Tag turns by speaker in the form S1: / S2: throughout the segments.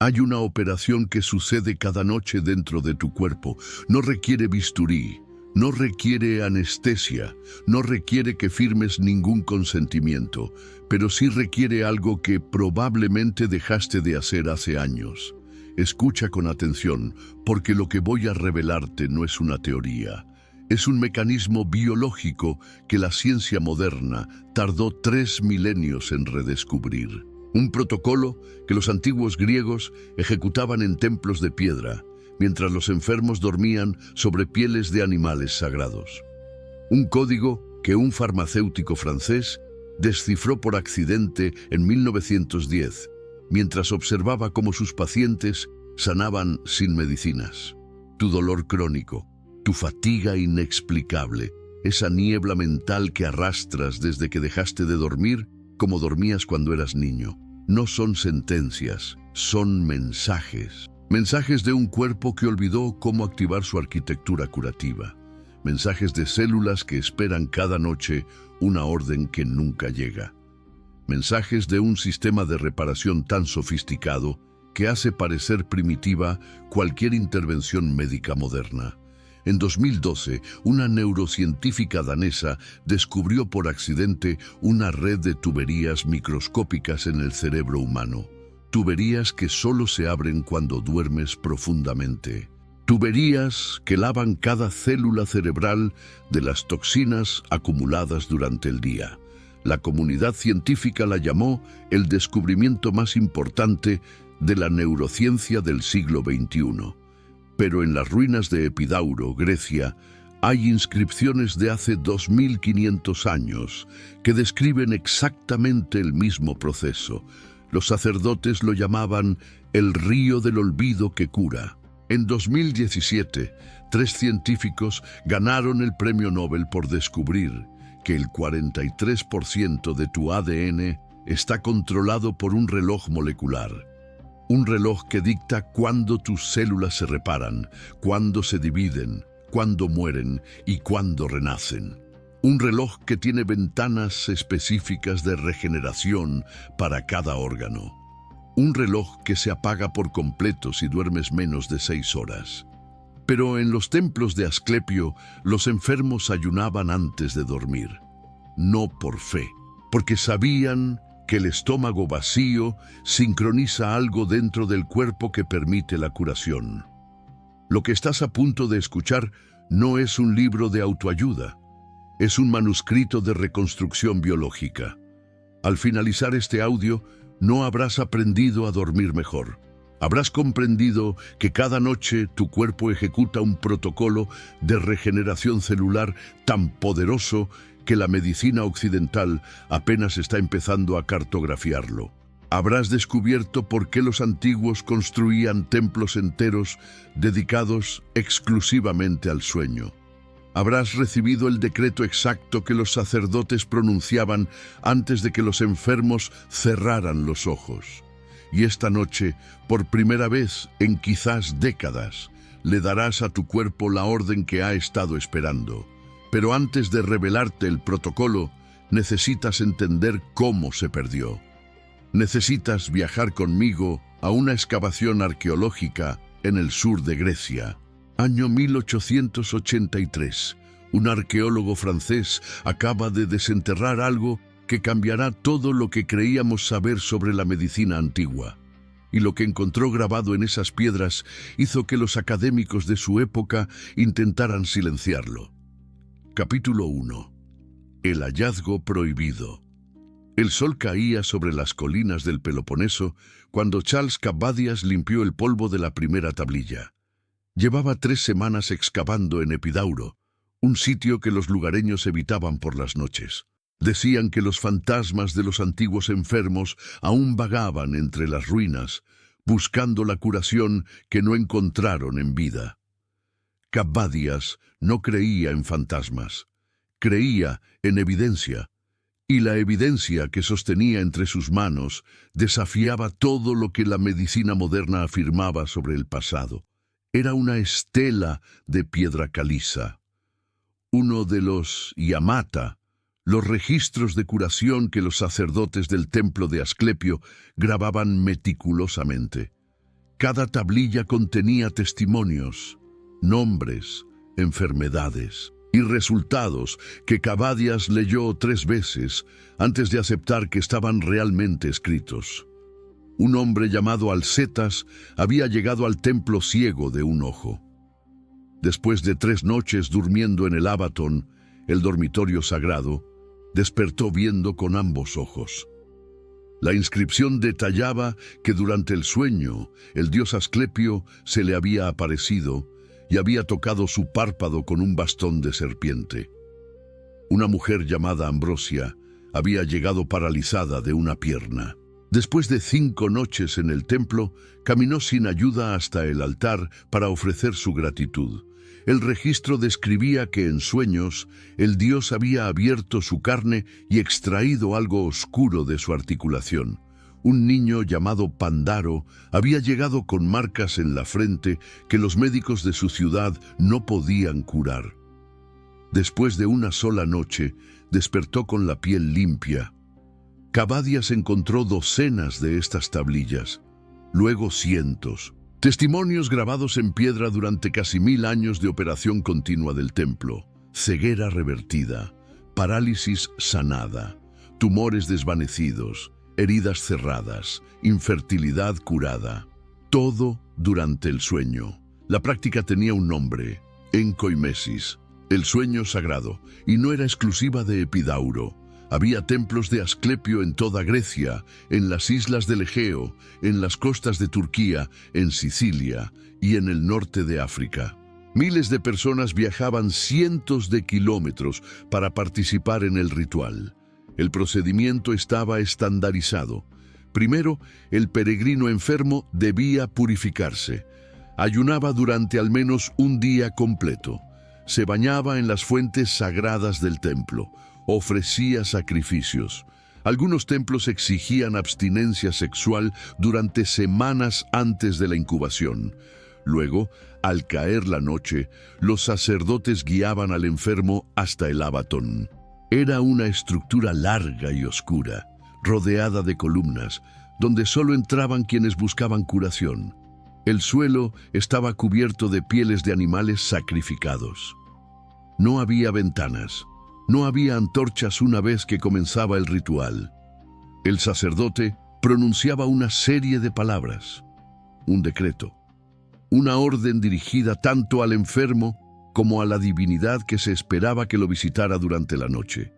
S1: Hay una operación que sucede cada noche dentro de tu cuerpo. No requiere bisturí, no requiere anestesia, no requiere que firmes ningún consentimiento, pero sí requiere algo que probablemente dejaste de hacer hace años. Escucha con atención, porque lo que voy a revelarte no es una teoría. Es un mecanismo biológico que la ciencia moderna tardó 3 milenios en redescubrir. Un protocolo que los antiguos griegos ejecutaban en templos de piedra, mientras los enfermos dormían sobre pieles de animales sagrados. Un código que un farmacéutico francés descifró por accidente en 1910, mientras observaba cómo sus pacientes sanaban sin medicinas. Tu dolor crónico, tu fatiga inexplicable, esa niebla mental que arrastras desde que dejaste de dormir como dormías cuando eras niño. No son sentencias, son mensajes. Mensajes de un cuerpo que olvidó cómo activar su arquitectura curativa. Mensajes de células que esperan cada noche una orden que nunca llega. Mensajes de un sistema de reparación tan sofisticado que hace parecer primitiva cualquier intervención médica moderna. En 2012, una neurocientífica danesa descubrió por accidente una red de tuberías microscópicas en el cerebro humano. Tuberías que solo se abren cuando duermes profundamente. Tuberías que lavan cada célula cerebral de las toxinas acumuladas durante el día. La comunidad científica la llamó el descubrimiento más importante de la neurociencia del siglo XXI. Pero en las ruinas de Epidauro, Grecia, hay inscripciones de hace 2500 años que describen exactamente el mismo proceso. Los sacerdotes lo llamaban el río del olvido que cura. En 2017, 3 científicos ganaron el premio Nobel por descubrir que el 43% de tu ADN está controlado por un reloj molecular. Un reloj que dicta cuándo tus células se reparan, cuándo se dividen, cuándo mueren y cuándo renacen. Un reloj que tiene ventanas específicas de regeneración para cada órgano. Un reloj que se apaga por completo si duermes menos de 6 horas. Pero en los templos de Asclepio, los enfermos ayunaban antes de dormir. No por fe, porque sabían que el estómago vacío sincroniza algo dentro del cuerpo que permite la curación. Lo que estás a punto de escuchar no es un libro de autoayuda, es un manuscrito de reconstrucción biológica. Al finalizar este audio, no habrás aprendido a dormir mejor. Habrás comprendido que cada noche tu cuerpo ejecuta un protocolo de regeneración celular tan poderoso que la medicina occidental apenas está empezando a cartografiarlo. Habrás descubierto por qué los antiguos construían templos enteros dedicados exclusivamente al sueño. Habrás recibido el decreto exacto que los sacerdotes pronunciaban antes de que los enfermos cerraran los ojos. Y esta noche, por primera vez en quizás décadas, le darás a tu cuerpo la orden que ha estado esperando. Pero antes de revelarte el protocolo, necesitas entender cómo se perdió. Necesitas viajar conmigo a una excavación arqueológica en el sur de Grecia. Año 1883. Un arqueólogo francés acaba de desenterrar algo que cambiará todo lo que creíamos saber sobre la medicina antigua. Y lo que encontró grabado en esas piedras hizo que los académicos de su época intentaran silenciarlo. Capítulo 1. El hallazgo prohibido. El sol caía sobre las colinas del Peloponeso cuando Charles Cabbadias limpió el polvo de la primera tablilla. Llevaba 3 semanas excavando en Epidauro, un sitio que los lugareños evitaban por las noches. Decían que los fantasmas de los antiguos enfermos aún vagaban entre las ruinas, buscando la curación que no encontraron en vida. Cabbadias no creía en fantasmas, creía en evidencia, y la evidencia que sostenía entre sus manos desafiaba todo lo que la medicina moderna afirmaba sobre el pasado. Era una estela de piedra caliza. Uno de los yamata, los registros de curación que los sacerdotes del templo de Asclepio grababan meticulosamente. Cada tablilla contenía testimonios, nombres, enfermedades y resultados que Cavadias leyó 3 veces antes de aceptar que estaban realmente escritos. Un hombre llamado Alcetas había llegado al templo ciego de un ojo. Después de 3 noches durmiendo en el Abatón, el dormitorio sagrado, despertó viendo con ambos ojos. La inscripción detallaba que durante el sueño el dios Asclepio se le había aparecido y había tocado su párpado con un bastón de serpiente. Una mujer llamada Ambrosia había llegado paralizada de una pierna. Después de 5 noches en el templo, caminó sin ayuda hasta el altar para ofrecer su gratitud. El registro describía que en sueños el dios había abierto su carne y extraído algo oscuro de su articulación. Un niño llamado Pandaro había llegado con marcas en la frente que los médicos de su ciudad no podían curar. Después de una sola noche, despertó con la piel limpia. Cavadias encontró docenas de estas tablillas, luego cientos. Testimonios grabados en piedra durante casi 1000 años de operación continua del templo. Ceguera revertida, parálisis sanada, tumores desvanecidos, heridas cerradas, infertilidad curada. Todo durante el sueño. La práctica tenía un nombre, enkoimesis, el sueño sagrado, y no era exclusiva de Epidauro. Había templos de Asclepio en toda Grecia, en las islas del Egeo, en las costas de Turquía, en Sicilia y en el norte de África. Miles de personas viajaban cientos de kilómetros para participar en el ritual. El procedimiento estaba estandarizado. Primero, el peregrino enfermo debía purificarse. Ayunaba durante al menos un día completo. Se bañaba en las fuentes sagradas del templo. Ofrecía sacrificios. Algunos templos exigían abstinencia sexual durante semanas antes de la incubación. Luego, al caer la noche, los sacerdotes guiaban al enfermo hasta el Abatón. Era una estructura larga y oscura, rodeada de columnas, donde solo entraban quienes buscaban curación. El suelo estaba cubierto de pieles de animales sacrificados. No había ventanas. No había antorchas una vez que comenzaba el ritual. El sacerdote pronunciaba una serie de palabras, un decreto, una orden dirigida tanto al enfermo como a la divinidad que se esperaba que lo visitara durante la noche.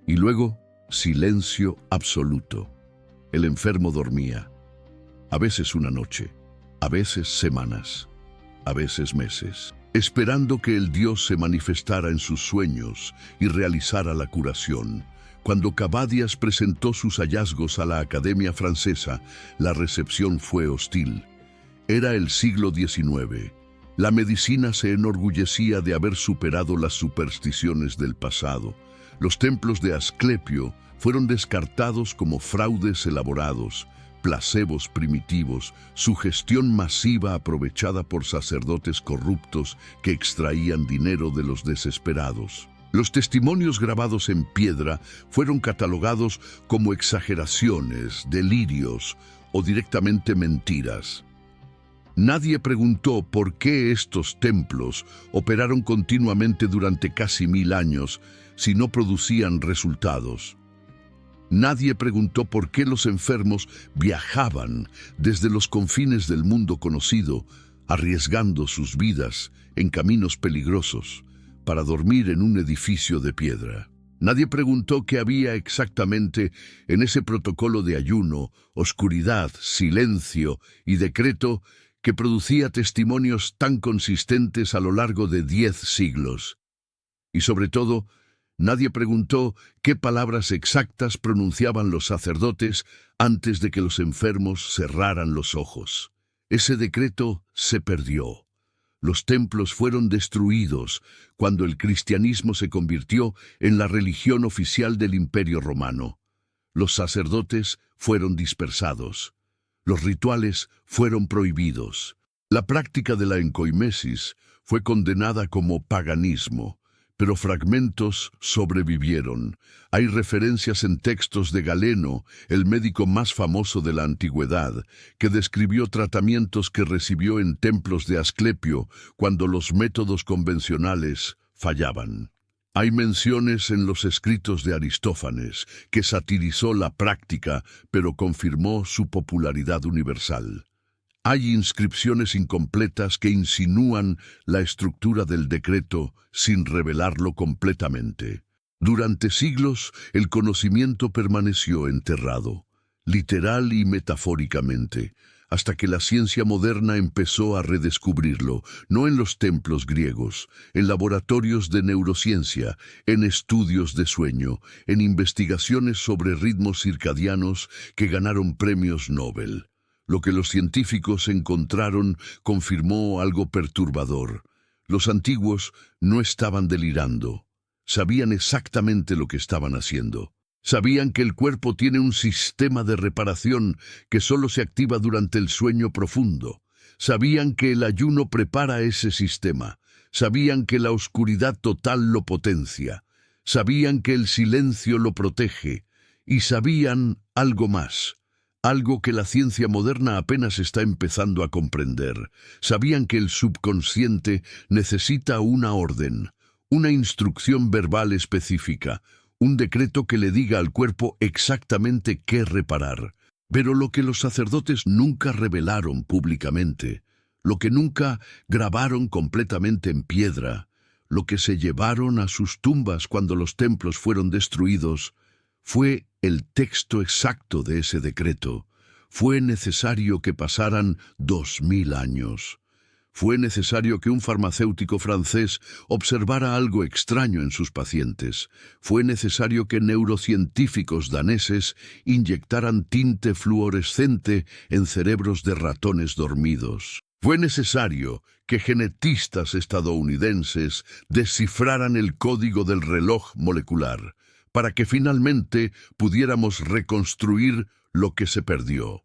S1: Y luego, silencio absoluto. El enfermo dormía, a veces una noche, a veces semanas, a veces meses, esperando que el dios se manifestara en sus sueños y realizara la curación. Cuando Cavadias presentó sus hallazgos a la Academia Francesa, la recepción fue hostil. Era el siglo XIX. La medicina se enorgullecía de haber superado las supersticiones del pasado. Los templos de Asclepio fueron descartados como fraudes elaborados, placebos primitivos, sugestión masiva aprovechada por sacerdotes corruptos que extraían dinero de los desesperados. Los testimonios grabados en piedra fueron catalogados como exageraciones, delirios o directamente mentiras. Nadie preguntó por qué estos templos operaron continuamente durante casi 1000 años si no producían resultados. Nadie preguntó por qué los enfermos viajaban desde los confines del mundo conocido, arriesgando sus vidas en caminos peligrosos para dormir en un edificio de piedra. Nadie preguntó qué había exactamente en ese protocolo de ayuno, oscuridad, silencio y decreto que producía testimonios tan consistentes a lo largo de 10 siglos. Y sobre todo, nadie preguntó qué palabras exactas pronunciaban los sacerdotes antes de que los enfermos cerraran los ojos. Ese decreto se perdió. Los templos fueron destruidos cuando el cristianismo se convirtió en la religión oficial del Imperio Romano. Los sacerdotes fueron dispersados. Los rituales fueron prohibidos. La práctica de la enkoimesis fue condenada como paganismo, pero fragmentos sobrevivieron. Hay referencias en textos de Galeno, el médico más famoso de la antigüedad, que describió tratamientos que recibió en templos de Asclepio cuando los métodos convencionales fallaban. Hay menciones en los escritos de Aristófanes, que satirizó la práctica, pero confirmó su popularidad universal. Hay inscripciones incompletas que insinúan la estructura del decreto sin revelarlo completamente. Durante siglos, el conocimiento permaneció enterrado, literal y metafóricamente, hasta que la ciencia moderna empezó a redescubrirlo, no en los templos griegos, en laboratorios de neurociencia, en estudios de sueño, en investigaciones sobre ritmos circadianos que ganaron premios Nobel. Lo que los científicos encontraron confirmó algo perturbador. Los antiguos no estaban delirando. Sabían exactamente lo que estaban haciendo. Sabían que el cuerpo tiene un sistema de reparación que solo se activa durante el sueño profundo. Sabían que el ayuno prepara ese sistema. Sabían que la oscuridad total lo potencia. Sabían que el silencio lo protege. Y sabían algo más. Algo que la ciencia moderna apenas está empezando a comprender. Sabían que el subconsciente necesita una orden, una instrucción verbal específica, un decreto que le diga al cuerpo exactamente qué reparar. Pero lo que los sacerdotes nunca revelaron públicamente, lo que nunca grabaron completamente en piedra, lo que se llevaron a sus tumbas cuando los templos fueron destruidos, fue el texto exacto de ese decreto. Fue necesario que pasaran 2000 años. Fue necesario que un farmacéutico francés observara algo extraño en sus pacientes. Fue necesario que neurocientíficos daneses inyectaran tinte fluorescente en cerebros de ratones dormidos. Fue necesario que genetistas estadounidenses descifraran el código del reloj molecular, para que finalmente pudiéramos reconstruir lo que se perdió.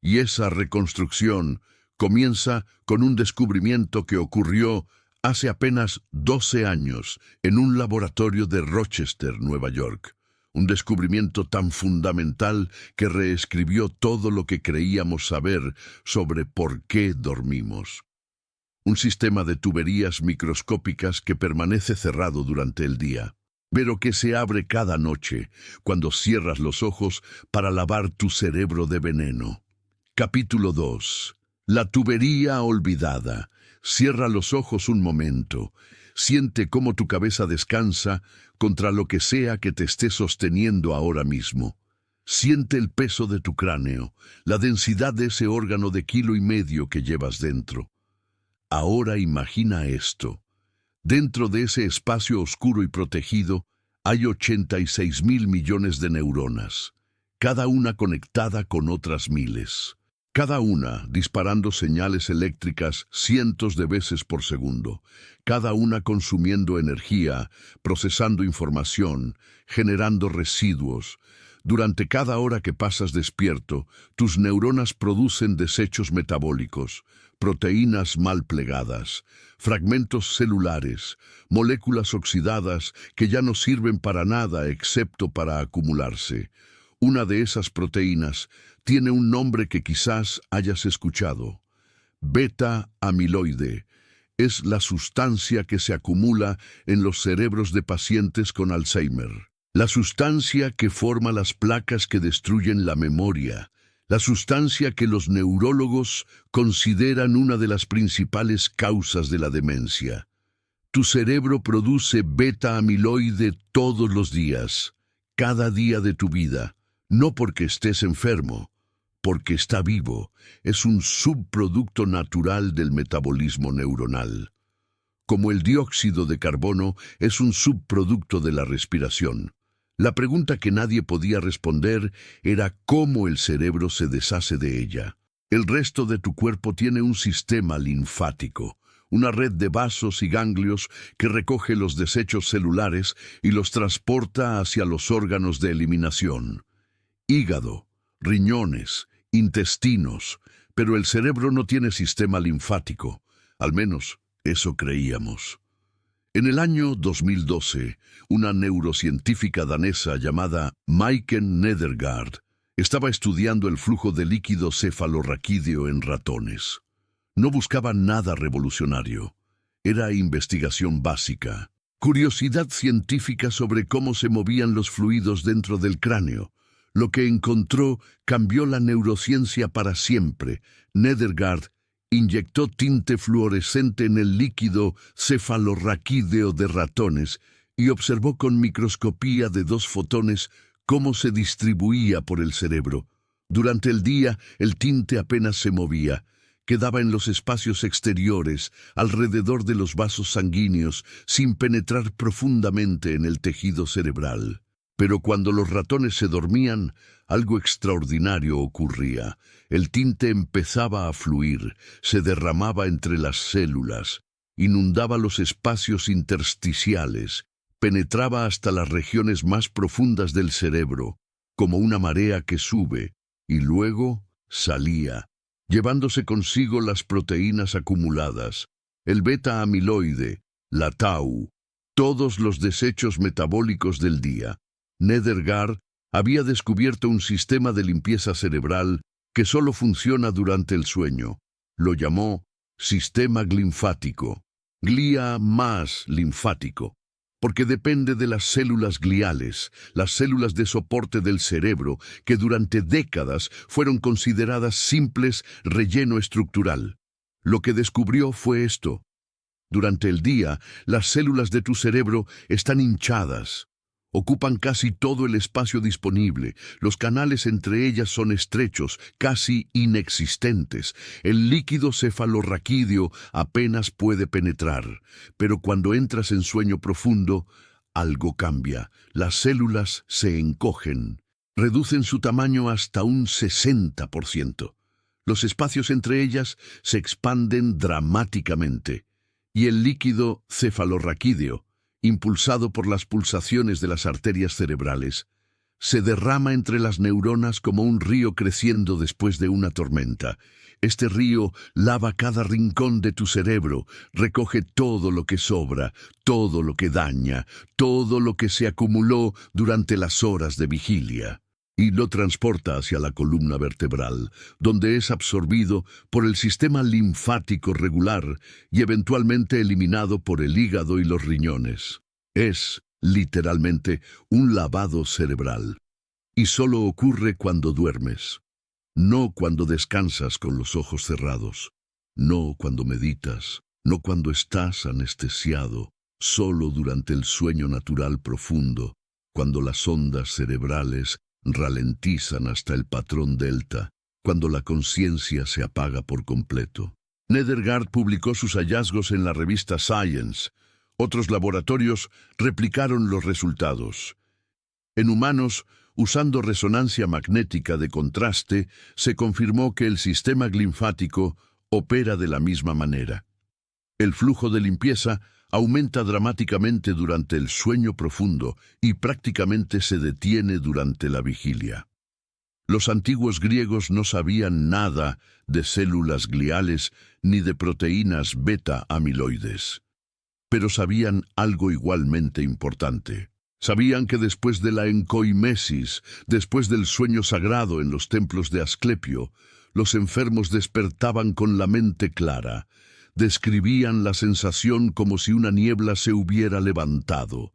S1: Y esa reconstrucción comienza con un descubrimiento que ocurrió hace apenas 12 años en un laboratorio de Rochester, Nueva York. Un descubrimiento tan fundamental que reescribió todo lo que creíamos saber sobre por qué dormimos. Un sistema de tuberías microscópicas que permanece cerrado durante el día, pero que se abre cada noche cuando cierras los ojos para lavar tu cerebro de veneno. Capítulo 2. La tubería olvidada. Cierra los ojos un momento. Siente cómo tu cabeza descansa contra lo que sea que te esté sosteniendo ahora mismo. Siente el peso de tu cráneo, la densidad de ese órgano de 1,5 kilos que llevas dentro. Ahora imagina esto. Dentro de ese espacio oscuro y protegido hay 86,000 millones de neuronas, cada una conectada con otras miles. Cada una disparando señales eléctricas cientos de veces por segundo, cada una consumiendo energía, procesando información, generando residuos. Durante cada hora que pasas despierto, tus neuronas producen desechos metabólicos, proteínas mal plegadas, fragmentos celulares, moléculas oxidadas que ya no sirven para nada excepto para acumularse. Una de esas proteínas tiene un nombre que quizás hayas escuchado. Beta-amiloide. Es la sustancia que se acumula en los cerebros de pacientes con Alzheimer. La sustancia que forma las placas que destruyen la memoria. La sustancia que los neurólogos consideran una de las principales causas de la demencia. Tu cerebro produce beta-amiloide todos los días, cada día de tu vida. No porque estés enfermo, porque está vivo. Es un subproducto natural del metabolismo neuronal. Como el dióxido de carbono es un subproducto de la respiración. La pregunta que nadie podía responder era cómo el cerebro se deshace de ella. El resto de tu cuerpo tiene un sistema linfático, una red de vasos y ganglios que recoge los desechos celulares y los transporta hacia los órganos de eliminación. Hígado, riñones, intestinos, pero el cerebro no tiene sistema linfático, al menos eso creíamos. En el año 2012, una neurocientífica danesa llamada Maiken Nedergaard estaba estudiando el flujo de líquido cefalorraquídeo en ratones. No buscaba nada revolucionario. Era investigación básica. Curiosidad científica sobre cómo se movían los fluidos dentro del cráneo. Lo que encontró cambió la neurociencia para siempre. Nedergaard inyectó tinte fluorescente en el líquido cefalorraquídeo de ratones y observó con microscopía de 2 fotones cómo se distribuía por el cerebro. Durante el día, el tinte apenas se movía. Quedaba en los espacios exteriores, alrededor de los vasos sanguíneos, sin penetrar profundamente en el tejido cerebral. Pero cuando los ratones se dormían, algo extraordinario ocurría. El tinte empezaba a fluir, se derramaba entre las células, inundaba los espacios intersticiales, penetraba hasta las regiones más profundas del cerebro, como una marea que sube, y luego salía, llevándose consigo las proteínas acumuladas, el beta-amiloide, la tau, todos los desechos metabólicos del día. Nedergaard había descubierto un sistema de limpieza cerebral que solo funciona durante el sueño. Lo llamó sistema glinfático, glía más linfático, porque depende de las células gliales, las células de soporte del cerebro, que durante décadas fueron consideradas simples relleno estructural. Lo que descubrió fue esto. Durante el día, las células de tu cerebro están hinchadas. Ocupan casi todo el espacio disponible. Los canales entre ellas son estrechos, casi inexistentes. El líquido cefalorraquídeo apenas puede penetrar. Pero cuando entras en sueño profundo, algo cambia. Las células se encogen. Reducen su tamaño hasta un 60%. Los espacios entre ellas se expanden dramáticamente. Y el líquido cefalorraquídeo, impulsado por las pulsaciones de las arterias cerebrales, se derrama entre las neuronas como un río creciendo después de una tormenta. Este río lava cada rincón de tu cerebro, recoge todo lo que sobra, todo lo que daña, todo lo que se acumuló durante las horas de vigilia, y lo transporta hacia la columna vertebral, donde es absorbido por el sistema linfático regular y eventualmente eliminado por el hígado y los riñones. Es, literalmente, un lavado cerebral. Y solo ocurre cuando duermes. No cuando descansas con los ojos cerrados. No cuando meditas. No cuando estás anestesiado. Solo durante el sueño natural profundo, cuando las ondas cerebrales ralentizan hasta el patrón delta, cuando la conciencia se apaga por completo. Nedergaard publicó sus hallazgos en la revista Science. Otros laboratorios replicaron los resultados. En humanos, usando resonancia magnética de contraste, se confirmó que el sistema linfático opera de la misma manera. El flujo de limpieza aumenta dramáticamente durante el sueño profundo y prácticamente se detiene durante la vigilia. Los antiguos griegos no sabían nada de células gliales ni de proteínas beta-amiloides, pero sabían algo igualmente importante. Sabían que después de la encoimesis, después del sueño sagrado en los templos de Asclepio, los enfermos despertaban con la mente clara. Describían la sensación como si una niebla se hubiera levantado,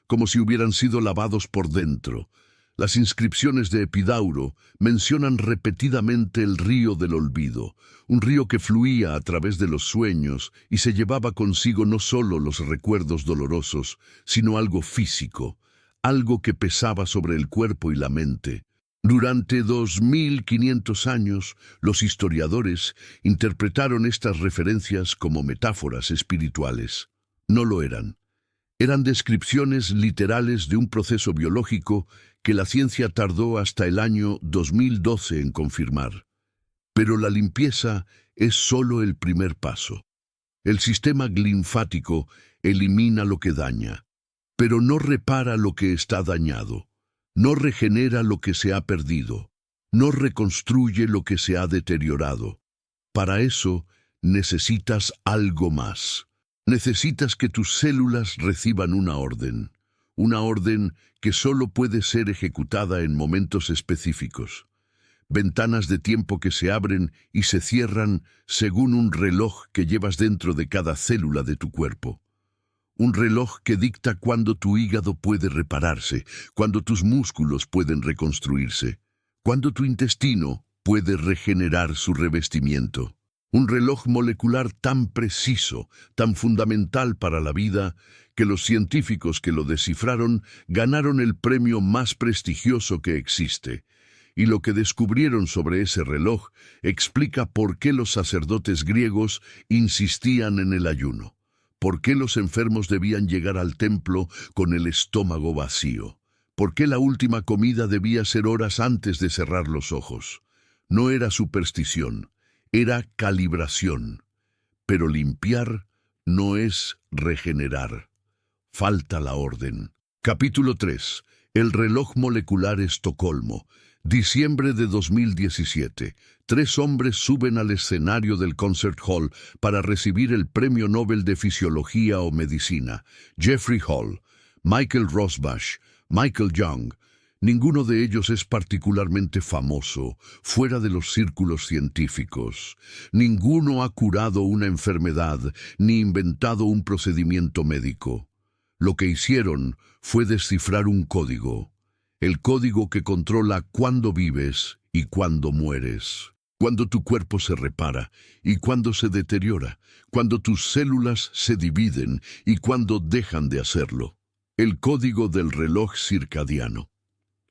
S1: como si hubieran sido lavados por dentro. Las inscripciones de Epidauro mencionan repetidamente el río del olvido, un río que fluía a través de los sueños y se llevaba consigo no solo los recuerdos dolorosos, sino algo físico, algo que pesaba sobre el cuerpo y la mente. Durante 2500 años, los historiadores interpretaron estas referencias como metáforas espirituales. No lo eran. Eran descripciones literales de un proceso biológico que la ciencia tardó hasta el año 2012 en confirmar. Pero la limpieza es solo el primer paso. El sistema linfático elimina lo que daña, pero no repara lo que está dañado. No regenera lo que se ha perdido, no reconstruye lo que se ha deteriorado. Para eso necesitas algo más, Necesitas que tus células reciban una orden que solo puede ser ejecutada en momentos específicos. Ventanas de tiempo que se abren y se cierran según un reloj que llevas dentro de cada célula de tu cuerpo. Un reloj que dicta cuándo tu hígado puede repararse, cuándo tus músculos pueden reconstruirse, cuándo tu intestino puede regenerar su revestimiento. Un reloj molecular tan preciso, tan fundamental para la vida, que los científicos que lo descifraron ganaron el premio más prestigioso que existe. Y lo que descubrieron sobre ese reloj explica por qué los sacerdotes griegos insistían en el ayuno, por qué los enfermos debían llegar al templo con el estómago vacío, por qué la última comida debía ser horas antes de cerrar los ojos. No era superstición, era calibración. Pero limpiar no es regenerar. Falta la orden. Capítulo 3. El reloj molecular Estocolmo. Diciembre de 2017. 3 hombres suben al escenario del Concert Hall para recibir el Premio Nobel de Fisiología o Medicina. Jeffrey Hall, Michael Rosbash, Michael Young. Ninguno de ellos es particularmente famoso fuera de los círculos científicos. Ninguno ha curado una enfermedad ni inventado un procedimiento médico. Lo que hicieron fue descifrar un código. El código que controla cuándo vives y cuándo mueres. Cuando tu cuerpo se repara y cuándo se deteriora. Cuando tus células se dividen y cuándo dejan de hacerlo. El código del reloj circadiano.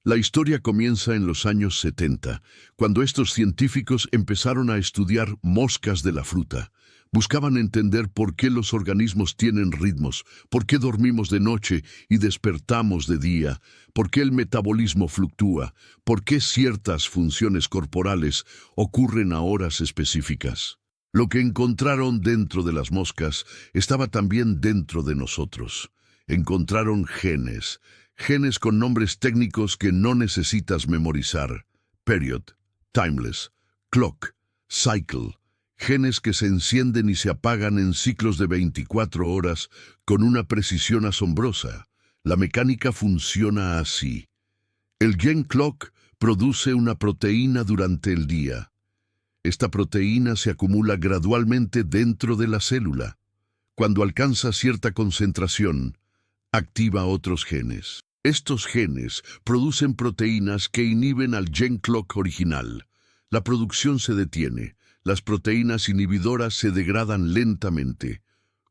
S1: La historia comienza en los años 70, cuando estos científicos empezaron a estudiar moscas de la fruta. Buscaban entender por qué los organismos tienen ritmos, por qué dormimos de noche y despertamos de día, por qué el metabolismo fluctúa, por qué ciertas funciones corporales ocurren a horas específicas. Lo que encontraron dentro de las moscas estaba también dentro de nosotros. Encontraron genes con nombres técnicos que no necesitas memorizar. Period, timeless, clock, cycle. Genes que se encienden y se apagan en ciclos de 24 horas con una precisión asombrosa. La mecánica funciona así. El gen clock produce una proteína durante el día. Esta proteína se acumula gradualmente dentro de la célula. Cuando alcanza cierta concentración, activa otros genes. Estos genes producen proteínas que inhiben al gen clock original. La producción se detiene. Las proteínas inhibidoras se degradan lentamente.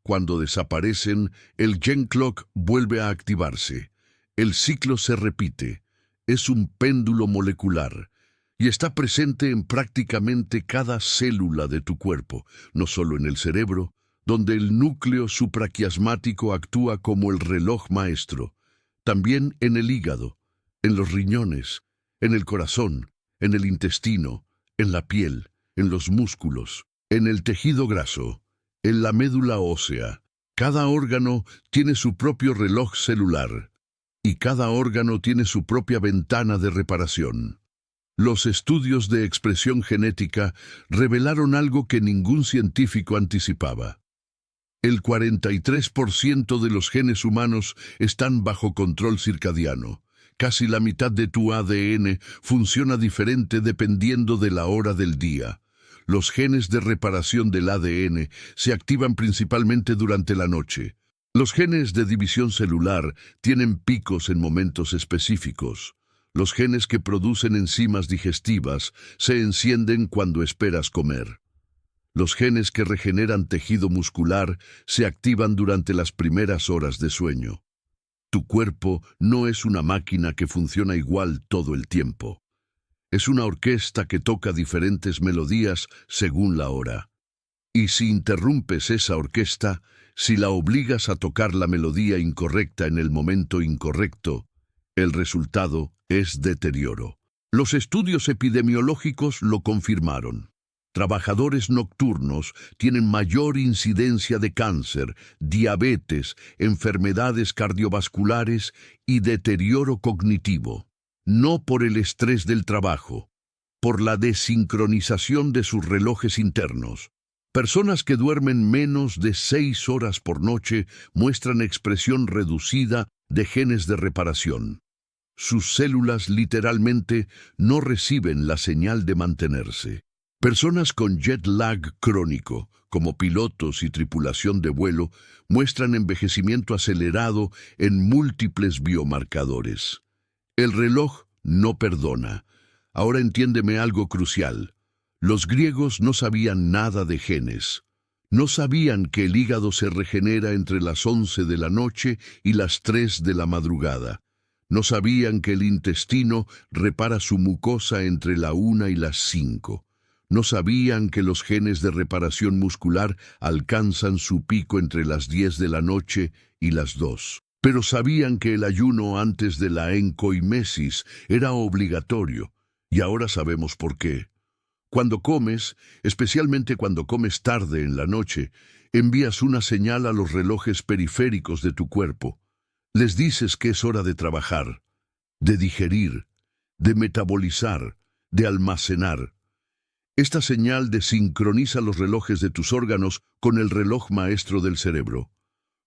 S1: Cuando desaparecen, el gen clock vuelve a activarse. El ciclo se repite. Es un péndulo molecular y está presente en prácticamente cada célula de tu cuerpo, no solo en el cerebro, donde el núcleo supraquiasmático actúa como el reloj maestro, también en el hígado, en los riñones, en el corazón, en el intestino, en la piel, en los músculos, en el tejido graso, en la médula ósea. Cada órgano tiene su propio reloj celular y cada órgano tiene su propia ventana de reparación. Los estudios de expresión genética revelaron algo que ningún científico anticipaba. El 43% de los genes humanos están bajo control circadiano. Casi la mitad de tu ADN funciona diferente dependiendo de la hora del día. Los genes de reparación del ADN se activan principalmente durante la noche. Los genes de división celular tienen picos en momentos específicos. Los genes que producen enzimas digestivas se encienden cuando esperas comer. Los genes que regeneran tejido muscular se activan durante las primeras horas de sueño. Tu cuerpo no es una máquina que funciona igual todo el tiempo. Es una orquesta que toca diferentes melodías según la hora. Y si interrumpes esa orquesta, si la obligas a tocar la melodía incorrecta en el momento incorrecto, el resultado es deterioro. Los estudios epidemiológicos lo confirmaron. Trabajadores nocturnos tienen mayor incidencia de cáncer, diabetes, enfermedades cardiovasculares y deterioro cognitivo. No por el estrés del trabajo, por la desincronización de sus relojes internos. Personas que duermen menos de 6 horas por noche muestran expresión reducida de genes de reparación. Sus células literalmente no reciben la señal de mantenerse. Personas con jet lag crónico, como pilotos y tripulación de vuelo, muestran envejecimiento acelerado en múltiples biomarcadores. El reloj no perdona. Ahora entiéndeme algo crucial. Los griegos no sabían nada de genes. No sabían que el hígado se regenera entre las 11 de la noche y las 3 de la madrugada. No sabían que el intestino repara su mucosa entre la 1 y las 5. No sabían que los genes de reparación muscular alcanzan su pico entre las 10 de la noche y las 2. Pero sabían que el ayuno antes de la encoimesis era obligatorio, y ahora sabemos por qué. Cuando comes, especialmente cuando comes tarde en la noche, envías una señal a los relojes periféricos de tu cuerpo. Les dices que es hora de trabajar, de digerir, de metabolizar, de almacenar. Esta señal desincroniza los relojes de tus órganos con el reloj maestro del cerebro.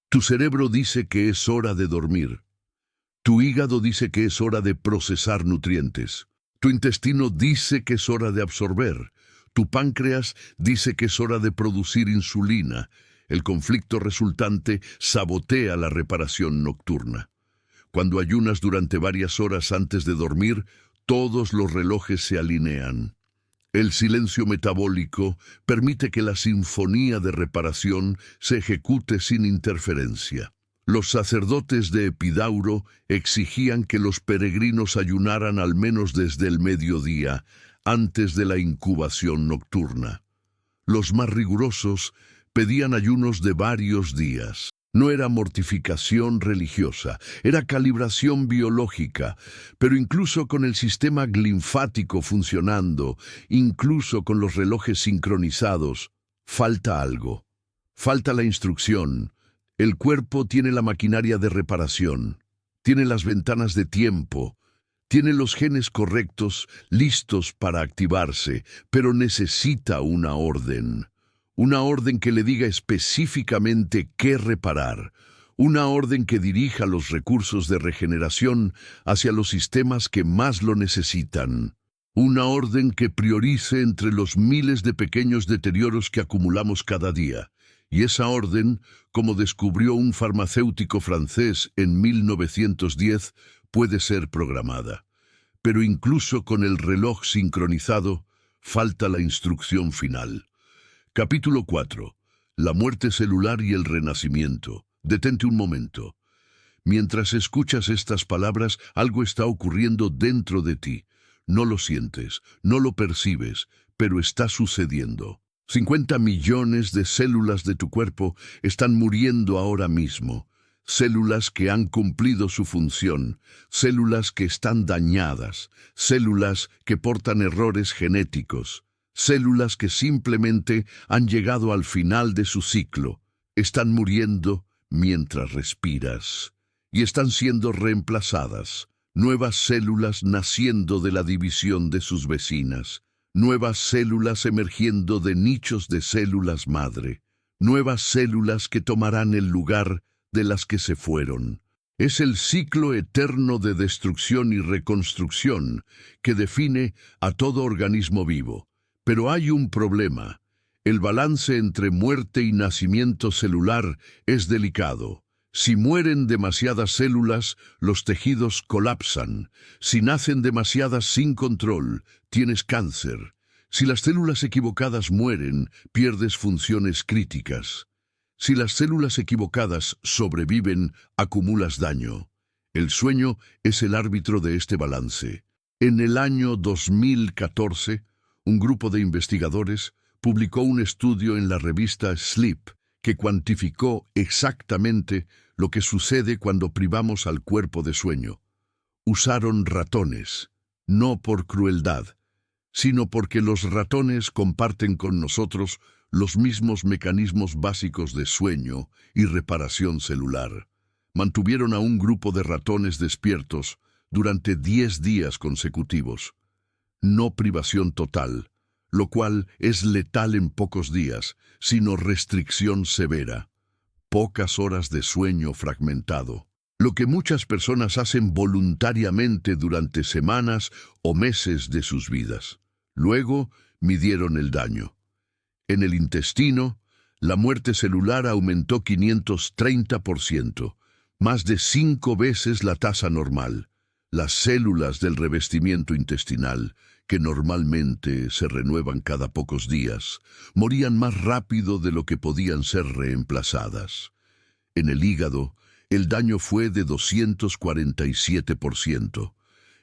S1: Tu cerebro dice que es hora de dormir. Tu hígado dice que es hora de procesar nutrientes. Tu intestino dice que es hora de absorber. Tu páncreas dice que es hora de producir insulina. El conflicto resultante sabotea la reparación nocturna. Cuando ayunas durante varias horas antes de dormir, todos los relojes se alinean. El silencio metabólico permite que la sinfonía de reparación se ejecute sin interferencia. Los sacerdotes de Epidauro exigían que los peregrinos ayunaran al menos desde el mediodía, antes de la incubación nocturna. Los más rigurosos pedían ayunos de varios días. No era mortificación religiosa, era calibración biológica, pero incluso con el sistema linfático funcionando, incluso con los relojes sincronizados, falta algo. Falta la instrucción. El cuerpo tiene la maquinaria de reparación, tiene las ventanas de tiempo, tiene los genes correctos, listos para activarse, pero necesita una orden. Una orden que le diga específicamente qué reparar. Una orden que dirija los recursos de regeneración hacia los sistemas que más lo necesitan. Una orden que priorice entre los miles de pequeños deterioros que acumulamos cada día. Y esa orden, como descubrió un farmacéutico francés en 1910, puede ser programada. Pero incluso con el reloj sincronizado, falta la instrucción final. Capítulo 4. La muerte celular y el renacimiento. Detente un momento. Mientras escuchas estas palabras, algo está ocurriendo dentro de ti. No lo sientes, no lo percibes, pero está sucediendo. 50 millones de células de tu cuerpo están muriendo ahora mismo. Células que han cumplido su función, células que están dañadas, células que portan errores genéticos. Células que simplemente han llegado al final de su ciclo, están muriendo mientras respiras y están siendo reemplazadas. Nuevas células naciendo de la división de sus vecinas, nuevas células emergiendo de nichos de células madre, nuevas células que tomarán el lugar de las que se fueron. Es el ciclo eterno de destrucción y reconstrucción que define a todo organismo vivo. Pero hay un problema. El balance entre muerte y nacimiento celular es delicado. Si mueren demasiadas células, los tejidos colapsan. Si nacen demasiadas sin control, tienes cáncer. Si las células equivocadas mueren, pierdes funciones críticas. Si las células equivocadas sobreviven, acumulas daño. El sueño es el árbitro de este balance. En el año 2014, un grupo de investigadores publicó un estudio en la revista Sleep que cuantificó exactamente lo que sucede cuando privamos al cuerpo de sueño. Usaron ratones, no por crueldad, sino porque los ratones comparten con nosotros los mismos mecanismos básicos de sueño y reparación celular. Mantuvieron a un grupo de ratones despiertos durante 10 días consecutivos. No privación total. lo cual es letal en pocos días, sino restricción severa. Pocas horas de sueño fragmentado. Lo que muchas personas hacen voluntariamente durante semanas o meses de sus vidas. Luego midieron el daño. En el intestino, la muerte celular aumentó 530%, más de 5 veces la tasa normal. Las células del revestimiento intestinal, que normalmente se renuevan cada pocos días, morían más rápido de lo que podían ser reemplazadas. En el hígado, el daño fue de 247%.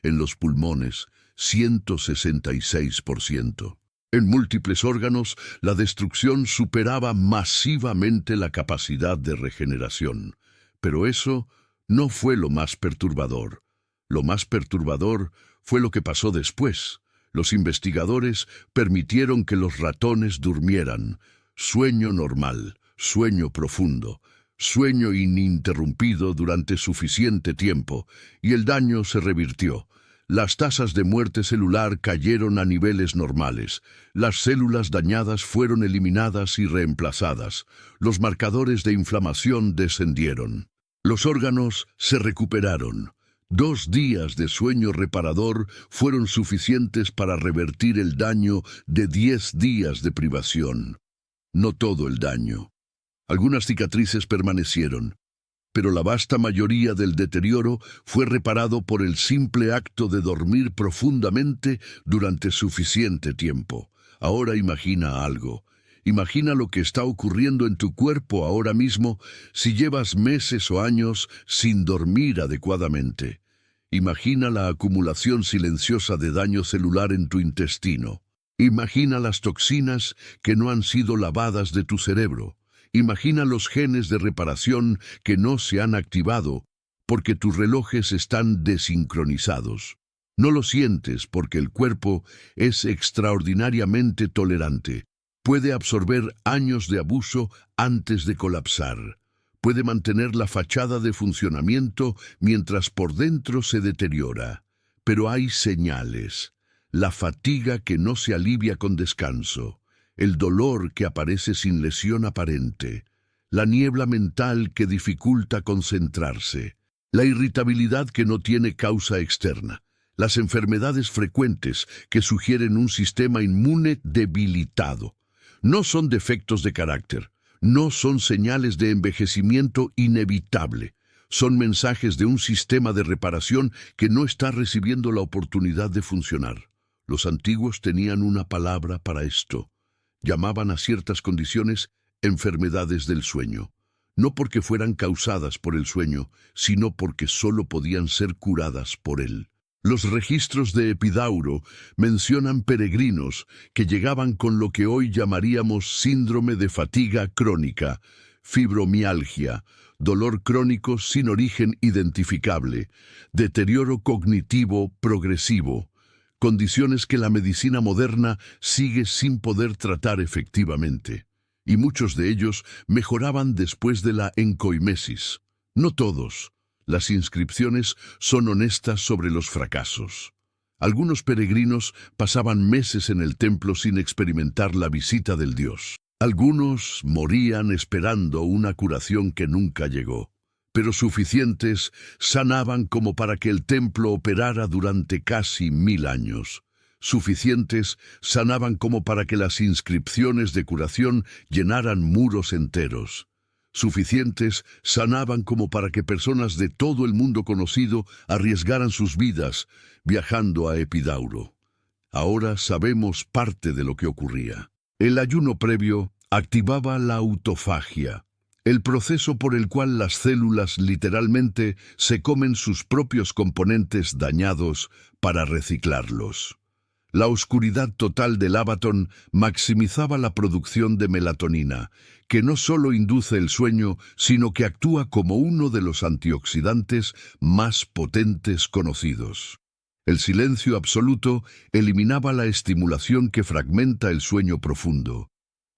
S1: En los pulmones, 166%. En múltiples órganos, la destrucción superaba masivamente la capacidad de regeneración. Pero eso no fue lo más perturbador. Lo más perturbador fue lo que pasó después. Los investigadores permitieron que los ratones durmieran. Sueño normal, sueño profundo, sueño ininterrumpido durante suficiente tiempo, y el daño se revirtió. Las tasas de muerte celular cayeron a niveles normales. Las células dañadas fueron eliminadas y reemplazadas. Los marcadores de inflamación descendieron. Los órganos se recuperaron. 2 días de sueño reparador fueron suficientes para revertir el daño de 10 días de privación. No todo el daño. Algunas cicatrices permanecieron, pero la vasta mayoría del deterioro fue reparado por el simple acto de dormir profundamente durante suficiente tiempo. Ahora imagina algo. Imagina lo que está ocurriendo en tu cuerpo ahora mismo si llevas meses o años sin dormir adecuadamente. Imagina la acumulación silenciosa de daño celular en tu intestino. Imagina las toxinas que no han sido lavadas de tu cerebro. Imagina los genes de reparación que no se han activado porque tus relojes están desincronizados. No lo sientes porque el cuerpo es extraordinariamente tolerante. Puede absorber años de abuso antes de colapsar. Puede mantener la fachada de funcionamiento mientras por dentro se deteriora. Pero hay señales. La fatiga que no se alivia con descanso. El dolor que aparece sin lesión aparente, la niebla mental que dificulta concentrarse, la irritabilidad que no tiene causa externa, las enfermedades frecuentes que sugieren un sistema inmune debilitado. No son defectos de carácter, no son señales de envejecimiento inevitable, son mensajes de un sistema de reparación que no está recibiendo la oportunidad de funcionar. Los antiguos tenían una palabra para esto. Llamaban a ciertas condiciones enfermedades del sueño, no porque fueran causadas por el sueño, sino porque solo podían ser curadas por él. Los registros de Epidauro mencionan peregrinos que llegaban con lo que hoy llamaríamos síndrome de fatiga crónica, fibromialgia, dolor crónico sin origen identificable, deterioro cognitivo progresivo, condiciones que la medicina moderna sigue sin poder tratar efectivamente. Y muchos de ellos mejoraban después de la encoimesis. No todos. Las inscripciones son honestas sobre los fracasos. Algunos peregrinos pasaban meses en el templo sin experimentar la visita del Dios. Algunos morían esperando una curación que nunca llegó. Pero suficientes sanaban como para que el templo operara durante casi 1000 años. Suficientes sanaban como para que las inscripciones de curación llenaran muros enteros. Suficientes sanaban como para que personas de todo el mundo conocido arriesgaran sus vidas viajando a Epidauro. Ahora sabemos parte de lo que ocurría. El ayuno previo activaba la autofagia, el proceso por el cual las células literalmente se comen sus propios componentes dañados para reciclarlos. La oscuridad total del Abaton maximizaba la producción de melatonina, que no solo induce el sueño, sino que actúa como uno de los antioxidantes más potentes conocidos. El silencio absoluto eliminaba la estimulación que fragmenta el sueño profundo.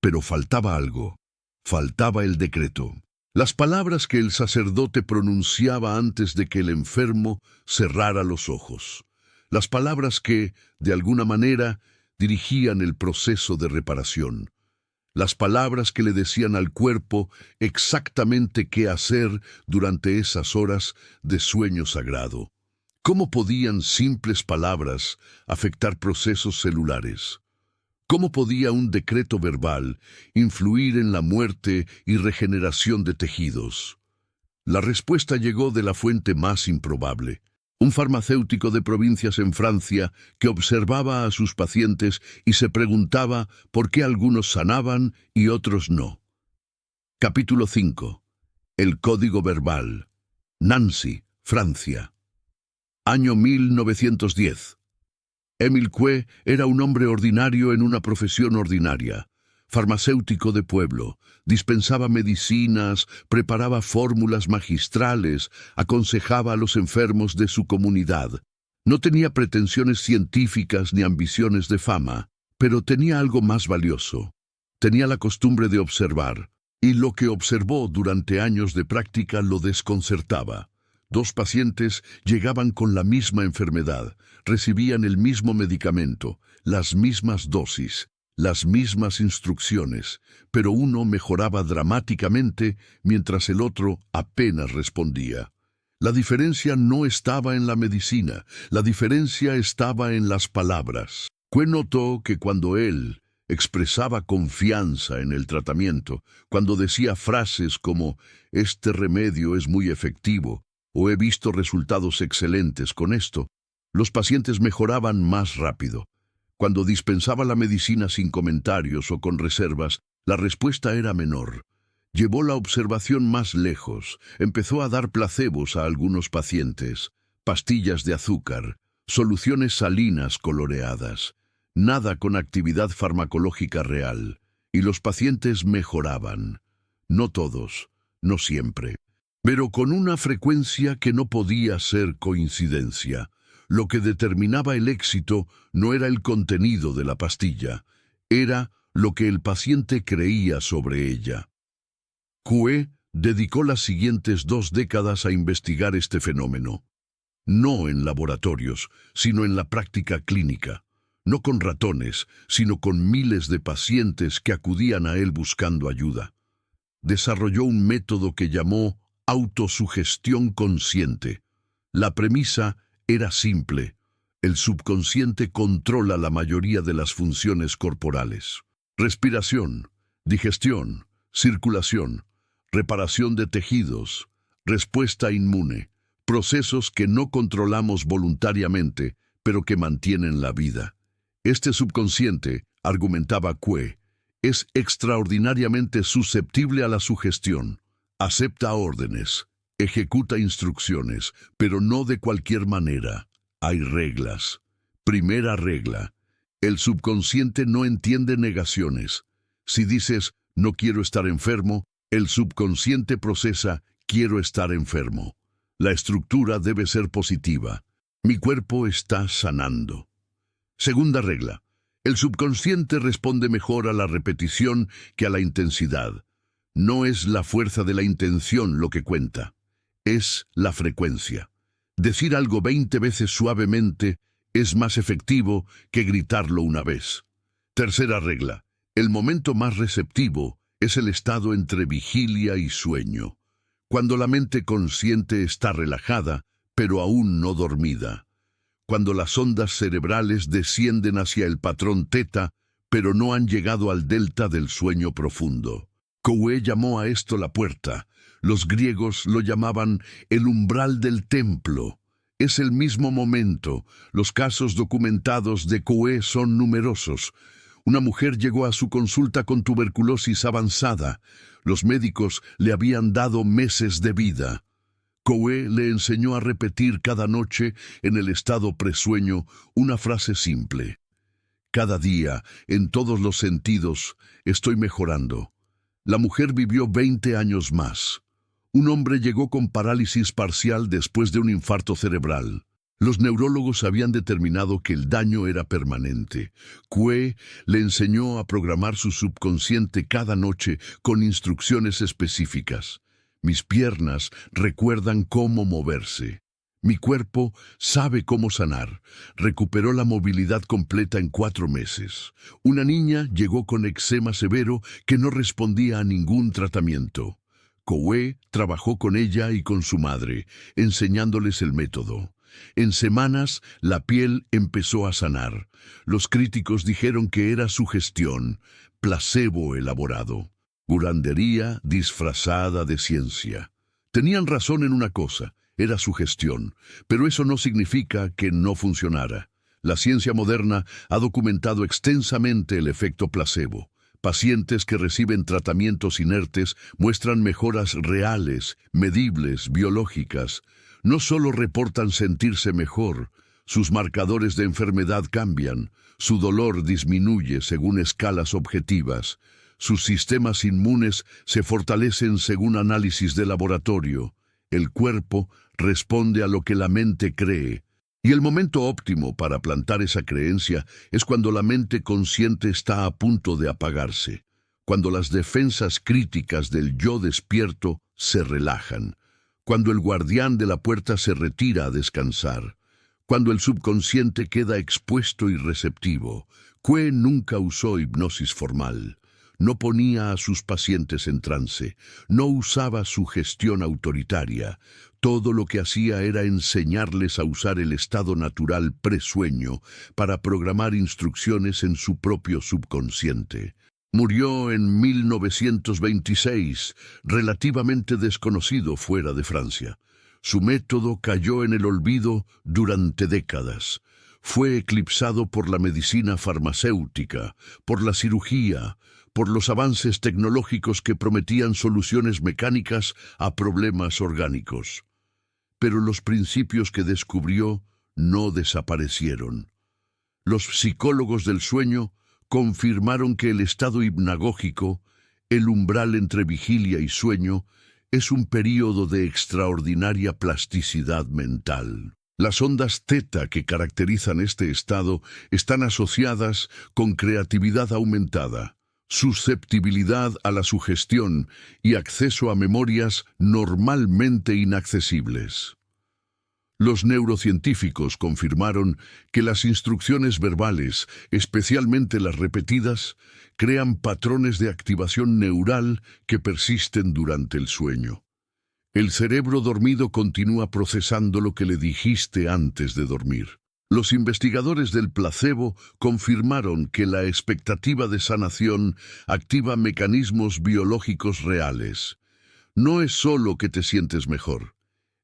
S1: Pero faltaba algo. Faltaba el decreto. Las palabras que el sacerdote pronunciaba antes de que el enfermo cerrara los ojos. Las palabras que, de alguna manera, dirigían el proceso de reparación. Las palabras que le decían al cuerpo exactamente qué hacer durante esas horas de sueño sagrado. ¿Cómo podían simples palabras afectar procesos celulares? ¿Cómo podía un decreto verbal influir en la muerte y regeneración de tejidos? La respuesta llegó de la fuente más improbable. Un farmacéutico de provincias en Francia que observaba a sus pacientes y se preguntaba por qué algunos sanaban y otros no. Capítulo 5. El código verbal. Nancy, Francia. Año 1910. Émile Coué era un hombre ordinario en una profesión ordinaria. Farmacéutico de pueblo, dispensaba medicinas, preparaba fórmulas magistrales, aconsejaba a los enfermos de su comunidad. No tenía pretensiones científicas ni ambiciones de fama, pero tenía algo más valioso. Tenía la costumbre de observar, y lo que observó durante años de práctica lo desconcertaba. 2 pacientes llegaban con la misma enfermedad, recibían el mismo medicamento, las mismas dosis, las mismas instrucciones, pero uno mejoraba dramáticamente mientras el otro apenas respondía. La diferencia no estaba en la medicina, la diferencia estaba en las palabras. Coué notó que cuando él expresaba confianza en el tratamiento, cuando decía frases como «este remedio es muy efectivo» o «he visto resultados excelentes con esto», los pacientes mejoraban más rápido. Cuando dispensaba la medicina sin comentarios o con reservas, la respuesta era menor. Llevó la observación más lejos, empezó a dar placebos a algunos pacientes, pastillas de azúcar, soluciones salinas coloreadas, nada con actividad farmacológica real, y los pacientes mejoraban. No todos, no siempre, pero con una frecuencia que no podía ser coincidencia. Lo que determinaba el éxito no era el contenido de la pastilla, era lo que el paciente creía sobre ella. Coué dedicó las siguientes 2 décadas a investigar este fenómeno. No en laboratorios, sino en la práctica clínica. No con ratones, sino con miles de pacientes que acudían a él buscando ayuda. Desarrolló un método que llamó autosugestión consciente. La premisa era simple. El subconsciente controla la mayoría de las funciones corporales. Respiración, digestión, circulación, reparación de tejidos, respuesta inmune, procesos que no controlamos voluntariamente, pero que mantienen la vida. Este subconsciente, argumentaba Coué, es extraordinariamente susceptible a la sugestión. Acepta órdenes, ejecuta instrucciones, pero no de cualquier manera. Hay reglas. Primera regla. El subconsciente no entiende negaciones. Si dices, no quiero estar enfermo, el subconsciente procesa, quiero estar enfermo. La estructura debe ser positiva. Mi cuerpo está sanando. Segunda regla. El subconsciente responde mejor a la repetición que a la intensidad. No es la fuerza de la intención lo que cuenta. Es la frecuencia. Decir algo 20 veces suavemente es más efectivo que gritarlo una vez. Tercera regla. El momento más receptivo es el estado entre vigilia y sueño, cuando la mente consciente está relajada, pero aún no dormida. Cuando las ondas cerebrales descienden hacia el patrón teta, pero no han llegado al delta del sueño profundo. Coué llamó a esto la puerta. Los griegos lo llamaban el umbral del templo. Es el mismo momento. Los casos documentados de Coué son numerosos. Una mujer llegó a su consulta con tuberculosis avanzada. Los médicos le habían dado meses de vida. Coué le enseñó a repetir cada noche, en el estado presueño, una frase simple. Cada día, en todos los sentidos, estoy mejorando. La mujer vivió 20 años más. Un hombre llegó con parálisis parcial después de un infarto cerebral. Los neurólogos habían determinado que el daño era permanente. Coué le enseñó a programar su subconsciente cada noche con instrucciones específicas. Mis piernas recuerdan cómo moverse. Mi cuerpo sabe cómo sanar. Recuperó la movilidad completa en 4 meses. Una niña llegó con eczema severo que no respondía a ningún tratamiento. Coué trabajó con ella y con su madre, enseñándoles el método. En semanas, la piel empezó a sanar. Los críticos dijeron que era sugestión, placebo elaborado, curandería disfrazada de ciencia. Tenían razón en una cosa. Era sugestión, pero eso no significa que no funcionara. La ciencia moderna ha documentado extensamente el efecto placebo. Pacientes que reciben tratamientos inertes muestran mejoras reales, medibles, biológicas. No solo reportan sentirse mejor, sus marcadores de enfermedad cambian, su dolor disminuye según escalas objetivas, sus sistemas inmunes se fortalecen según análisis de laboratorio. El cuerpo responde a lo que la mente cree, y el momento óptimo para plantar esa creencia es cuando la mente consciente está a punto de apagarse, cuando las defensas críticas del yo despierto se relajan, cuando el guardián de la puerta se retira a descansar, cuando el subconsciente queda expuesto y receptivo. Coué nunca usó hipnosis formal. No ponía a sus pacientes en trance, no usaba sugestión autoritaria. Todo lo que hacía era enseñarles a usar el estado natural presueño para programar instrucciones en su propio subconsciente. Murió en 1926, relativamente desconocido fuera de Francia. Su método cayó en el olvido durante décadas. Fue eclipsado por la medicina farmacéutica, por la cirugía, por los avances tecnológicos que prometían soluciones mecánicas a problemas orgánicos. Pero los principios que descubrió no desaparecieron. Los psicólogos del sueño confirmaron que el estado hipnagógico, el umbral entre vigilia y sueño, es un período de extraordinaria plasticidad mental. Las ondas teta que caracterizan este estado están asociadas con creatividad aumentada, susceptibilidad a la sugestión y acceso a memorias normalmente inaccesibles. Los neurocientíficos confirmaron que las instrucciones verbales, especialmente las repetidas, crean patrones de activación neural que persisten durante el sueño. El cerebro dormido continúa procesando lo que le dijiste antes de dormir. Los investigadores del placebo confirmaron que la expectativa de sanación activa mecanismos biológicos reales. No es solo que te sientes mejor,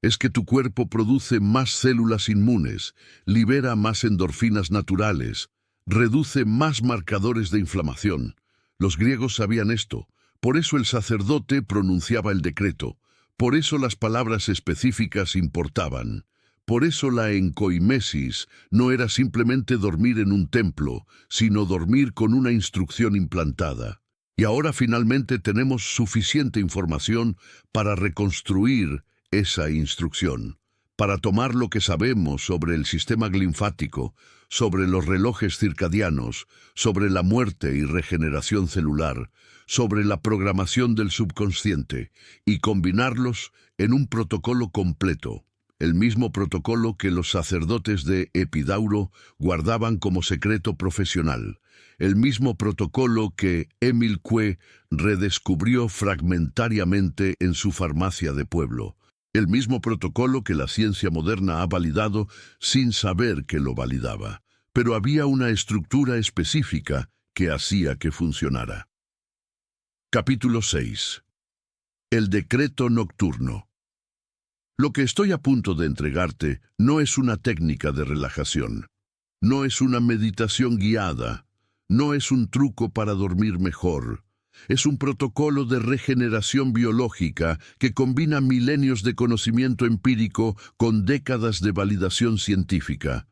S1: es que tu cuerpo produce más células inmunes, libera más endorfinas naturales, reduce más marcadores de inflamación. Los griegos sabían esto, por eso el sacerdote pronunciaba el decreto, por eso las palabras específicas importaban. Por eso la encoimesis no era simplemente dormir en un templo, sino dormir con una instrucción implantada. Y ahora finalmente tenemos suficiente información para reconstruir esa instrucción, para tomar lo que sabemos sobre el sistema linfático, sobre los relojes circadianos, sobre la muerte y regeneración celular, sobre la programación del subconsciente, y combinarlos en un protocolo completo. El mismo protocolo que los sacerdotes de Epidauro guardaban como secreto profesional, el mismo protocolo que Émile Coué redescubrió fragmentariamente en su farmacia de pueblo, el mismo protocolo que la ciencia moderna ha validado sin saber que lo validaba, pero había una estructura específica que hacía que funcionara. Capítulo 6. El decreto nocturno. Lo que estoy a punto de entregarte no es una técnica de relajación, no es una meditación guiada, no es un truco para dormir mejor. Es un protocolo de regeneración biológica que combina milenios de conocimiento empírico con décadas de validación científica.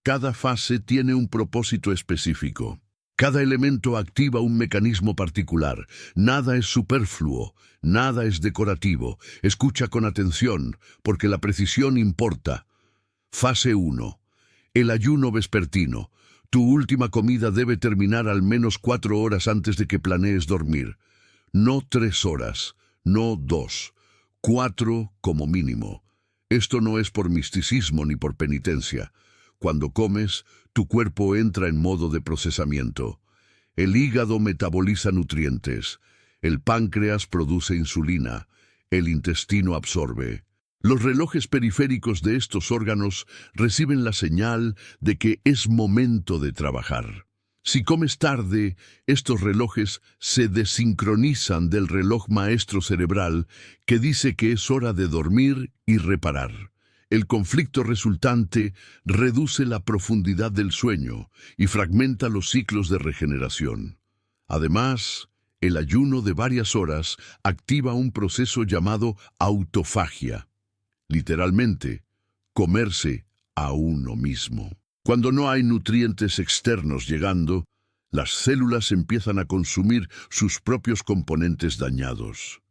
S1: Cada fase tiene un propósito específico. Cada elemento activa un mecanismo particular. Nada es superfluo, nada es decorativo. Escucha con atención, porque la precisión importa. Fase 1. El ayuno vespertino. Tu última comida debe terminar al menos 4 horas antes de que planees dormir. No 3 horas, no 2, 4 como mínimo. Esto no es por misticismo ni por penitencia. Cuando comes, tu cuerpo entra en modo de procesamiento. El hígado metaboliza nutrientes, el páncreas produce insulina, el intestino absorbe. Los relojes periféricos de estos órganos reciben la señal de que es momento de trabajar. Si comes tarde, estos relojes se desincronizan del reloj maestro cerebral que dice que es hora de dormir y reparar. El conflicto resultante reduce la profundidad del sueño y fragmenta los ciclos de regeneración. Además, el ayuno de varias horas activa un proceso llamado autofagia. Literalmente, comerse a uno mismo. Cuando no hay nutrientes externos llegando, las células empiezan a consumir sus propios componentes dañados.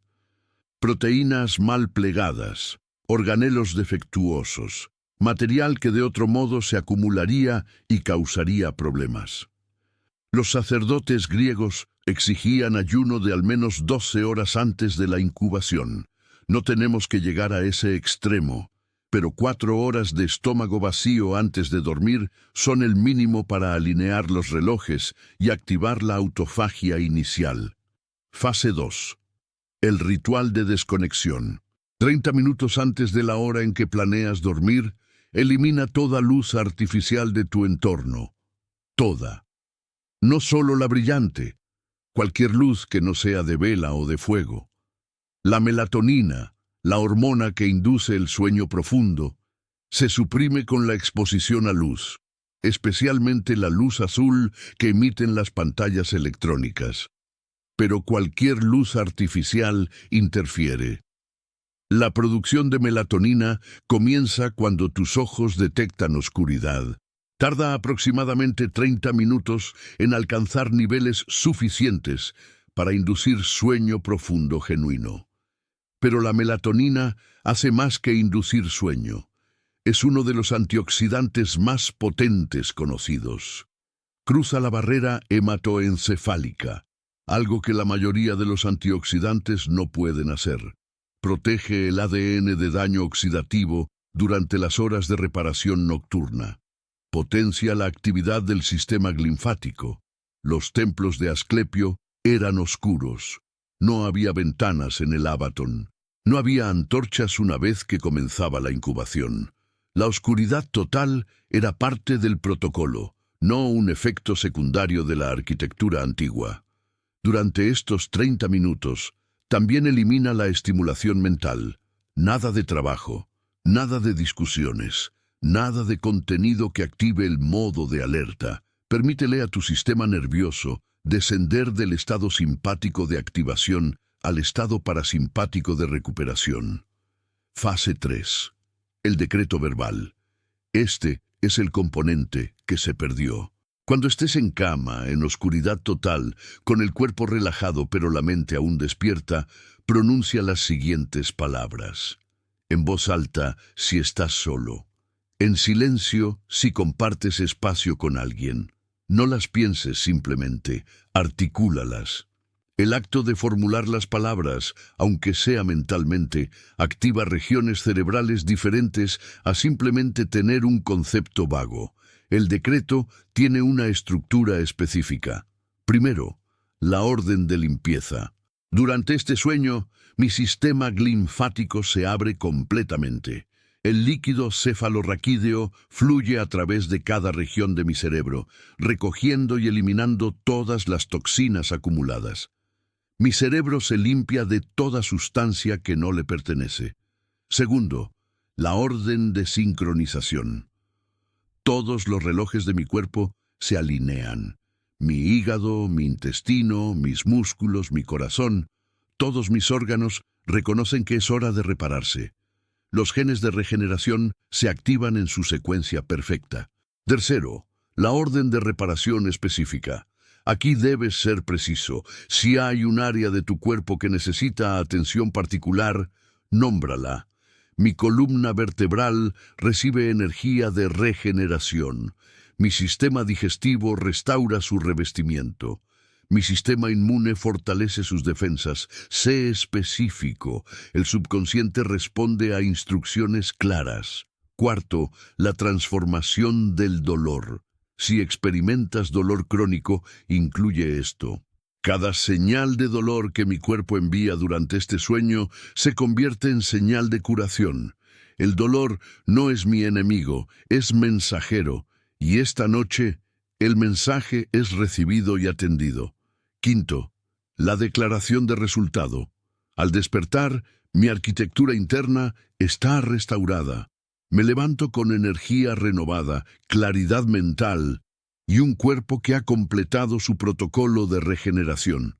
S1: Proteínas mal plegadas, organelos defectuosos, material que de otro modo se acumularía y causaría problemas. Los sacerdotes griegos exigían ayuno de al menos 12 horas antes de la incubación. No tenemos que llegar a ese extremo, pero 4 horas de estómago vacío antes de dormir son el mínimo para alinear los relojes y activar la autofagia inicial. Fase 2. El ritual de desconexión. 30 minutos antes de la hora en que planeas dormir, elimina toda luz artificial de tu entorno. Toda. No solo la brillante, cualquier luz que no sea de vela o de fuego. La melatonina, la hormona que induce el sueño profundo, se suprime con la exposición a luz, especialmente la luz azul que emiten las pantallas electrónicas. Pero cualquier luz artificial interfiere. La producción de melatonina comienza cuando tus ojos detectan oscuridad. Tarda aproximadamente 30 minutos en alcanzar niveles suficientes para inducir sueño profundo genuino. Pero la melatonina hace más que inducir sueño. Es uno de los antioxidantes más potentes conocidos. Cruza la barrera hematoencefálica, algo que la mayoría de los antioxidantes no pueden hacer. Protege el ADN de daño oxidativo durante las horas de reparación nocturna. Potencia la actividad del sistema linfático. Los templos de Asclepio eran oscuros. No había ventanas en el Abatón. No había antorchas una vez que comenzaba la incubación. La oscuridad total era parte del protocolo, no un efecto secundario de la arquitectura antigua. Durante estos 30 minutos, también elimina la estimulación mental. Nada de trabajo, nada de discusiones, nada de contenido que active el modo de alerta. Permítele a tu sistema nervioso descender del estado simpático de activación al estado parasimpático de recuperación. Fase 3. El decreto verbal. Este es el componente que se perdió. Cuando estés en cama, en oscuridad total, con el cuerpo relajado pero la mente aún despierta, pronuncia las siguientes palabras. En voz alta, si estás solo. En silencio, si compartes espacio con alguien. No las pienses simplemente, articúlalas. El acto de formular las palabras, aunque sea mentalmente, activa regiones cerebrales diferentes a simplemente tener un concepto vago. El decreto tiene una estructura específica. Primero, la orden de limpieza. Durante este sueño, mi sistema linfático se abre completamente. El líquido cefalorraquídeo fluye a través de cada región de mi cerebro, recogiendo y eliminando todas las toxinas acumuladas. Mi cerebro se limpia de toda sustancia que no le pertenece. Segundo, la orden de sincronización. Todos los relojes de mi cuerpo se alinean. Mi hígado, mi intestino, mis músculos, mi corazón, todos mis órganos reconocen que es hora de repararse. Los genes de regeneración se activan en su secuencia perfecta. Tercero, la orden de reparación específica. Aquí debes ser preciso. Si hay un área de tu cuerpo que necesita atención particular, nómbrala. Mi columna vertebral recibe energía de regeneración. Mi sistema digestivo restaura su revestimiento. Mi sistema inmune fortalece sus defensas. Sé específico. El subconsciente responde a instrucciones claras. Cuarto, la transformación del dolor. Si experimentas dolor crónico, incluye esto. Cada señal de dolor que mi cuerpo envía durante este sueño se convierte en señal de curación. El dolor no es mi enemigo, es mensajero, y esta noche el mensaje es recibido y atendido. Quinto, la declaración de resultado. Al despertar, mi arquitectura interna está restaurada. Me levanto con energía renovada, claridad mental y un cuerpo que ha completado su protocolo de regeneración.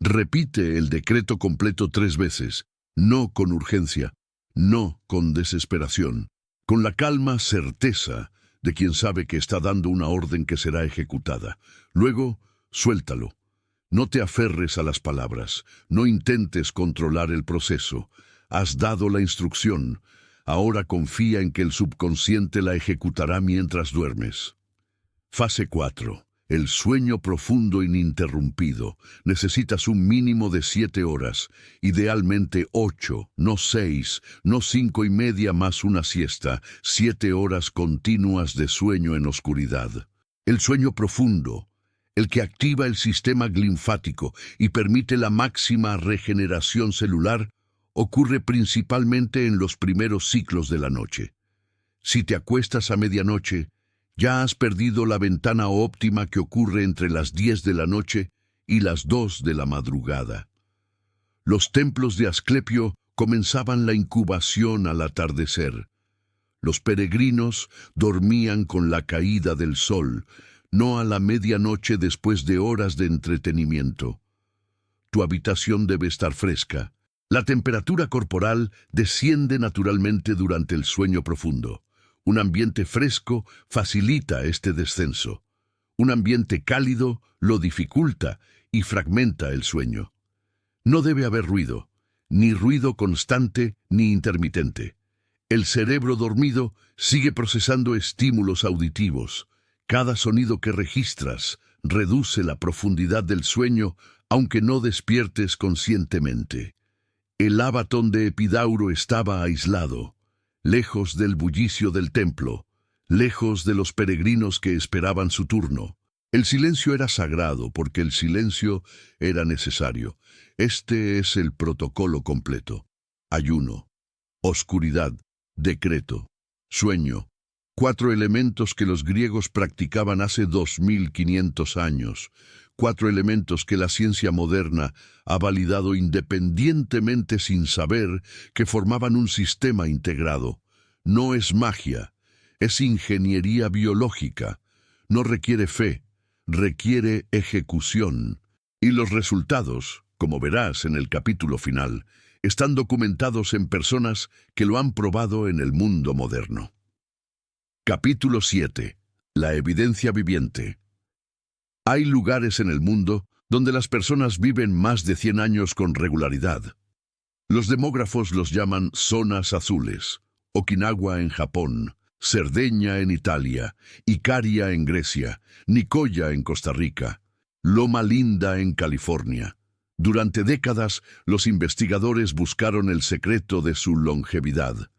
S1: Repite el decreto completo 3 veces, no con urgencia, no con desesperación, con la calma certeza de quien sabe que está dando una orden que será ejecutada. Luego, suéltalo. No te aferres a las palabras, no intentes controlar el proceso. Has dado la instrucción. Ahora confía en que el subconsciente la ejecutará mientras duermes. Fase 4. El sueño profundo ininterrumpido. Necesitas un mínimo de 7 horas, idealmente 8, no 6, no 5:30 más una siesta, 7 horas continuas de sueño en oscuridad. El sueño profundo, el que activa el sistema linfático y permite la máxima regeneración celular, ocurre principalmente en los primeros ciclos de la noche. Si te acuestas a medianoche, ya has perdido la ventana óptima que ocurre entre las 10 de la noche y las 2 de la madrugada. Los templos de Asclepio comenzaban la incubación al atardecer. Los peregrinos dormían con la caída del sol, no a la medianoche después de horas de entretenimiento. Tu habitación debe estar fresca. La temperatura corporal desciende naturalmente durante el sueño profundo. Un ambiente fresco facilita este descenso. Un ambiente cálido lo dificulta y fragmenta el sueño. No debe haber ruido, ni ruido constante ni intermitente. El cerebro dormido sigue procesando estímulos auditivos. Cada sonido que registras reduce la profundidad del sueño, aunque no despiertes conscientemente. El abatón de Epidauro estaba aislado, lejos del bullicio del templo, lejos de los peregrinos que esperaban su turno. El silencio era sagrado porque el silencio era necesario. Este es el protocolo completo. Ayuno, oscuridad, decreto, sueño. 4 elementos que los griegos practicaban hace 2500 años. 4 elementos que la ciencia moderna ha validado independientemente sin saber que formaban un sistema integrado. No es magia, es ingeniería biológica. No requiere fe, requiere ejecución. Y los resultados, como verás en el capítulo final, están documentados en personas que lo han probado en el mundo moderno. Capítulo 7. La evidencia viviente. Hay lugares en el mundo donde las personas viven más de 100 años con regularidad. Los demógrafos los llaman zonas azules. Okinawa en Japón, Cerdeña en Italia, Icaria en Grecia, Nicoya en Costa Rica, Loma Linda en California. Durante décadas, los investigadores buscaron el secreto de su longevidad.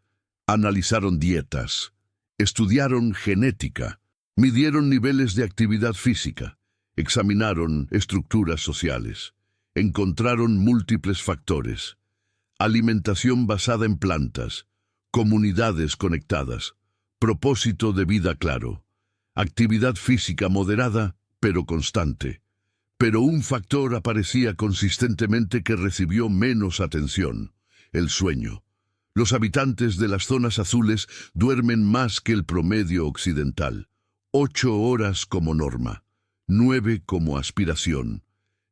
S1: Analizaron dietas, estudiaron genética, midieron niveles de actividad física, examinaron estructuras sociales, encontraron múltiples factores: alimentación basada en plantas, comunidades conectadas, propósito de vida claro, actividad física moderada pero constante. Pero un factor aparecía consistentemente que recibió menos atención: el sueño. Los habitantes de las zonas azules duermen más que el promedio occidental. 8 horas como norma, 9 como aspiración.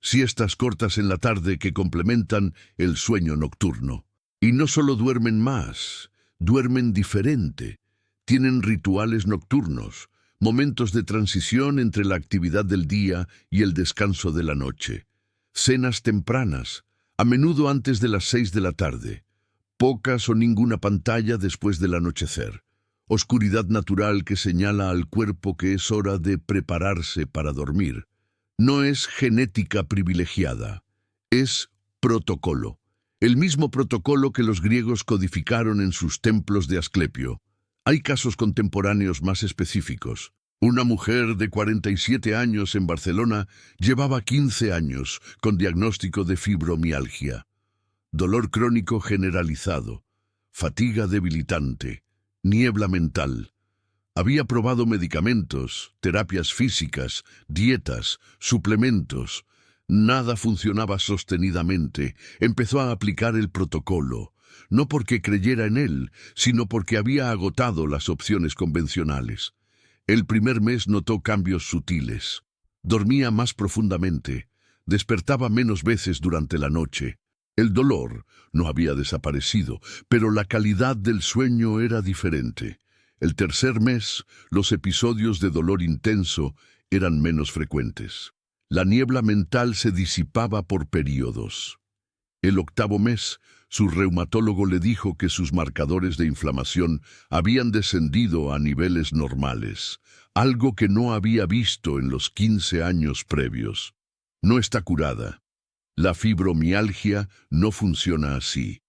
S1: Siestas cortas en la tarde que complementan el sueño nocturno. Y no solo duermen más, duermen diferente. Tienen rituales nocturnos, momentos de transición entre la actividad del día y el descanso de la noche. Cenas tempranas, a menudo antes de las 6 de la tarde. Pocas o ninguna pantalla después del anochecer. Oscuridad natural que señala al cuerpo que es hora de prepararse para dormir. No es genética privilegiada, es protocolo. El mismo protocolo que los griegos codificaron en sus templos de Asclepio. Hay casos contemporáneos más específicos. Una mujer de 47 años en Barcelona llevaba 15 años con diagnóstico de fibromialgia, dolor crónico generalizado, fatiga debilitante, niebla mental. Había probado medicamentos, terapias físicas, dietas, suplementos. Nada funcionaba sostenidamente. Empezó a aplicar el protocolo, no porque creyera en él, sino porque había agotado las opciones convencionales. El primer mes notó cambios sutiles. Dormía más profundamente, despertaba menos veces durante la noche. El dolor no había desaparecido, pero la calidad del sueño era diferente. El tercer mes, los episodios de dolor intenso eran menos frecuentes. La niebla mental se disipaba por periodos. El octavo mes, su reumatólogo le dijo que sus marcadores de inflamación habían descendido a niveles normales, algo que no había visto en los 15 años previos. No está curada. La fibromialgia no funciona así,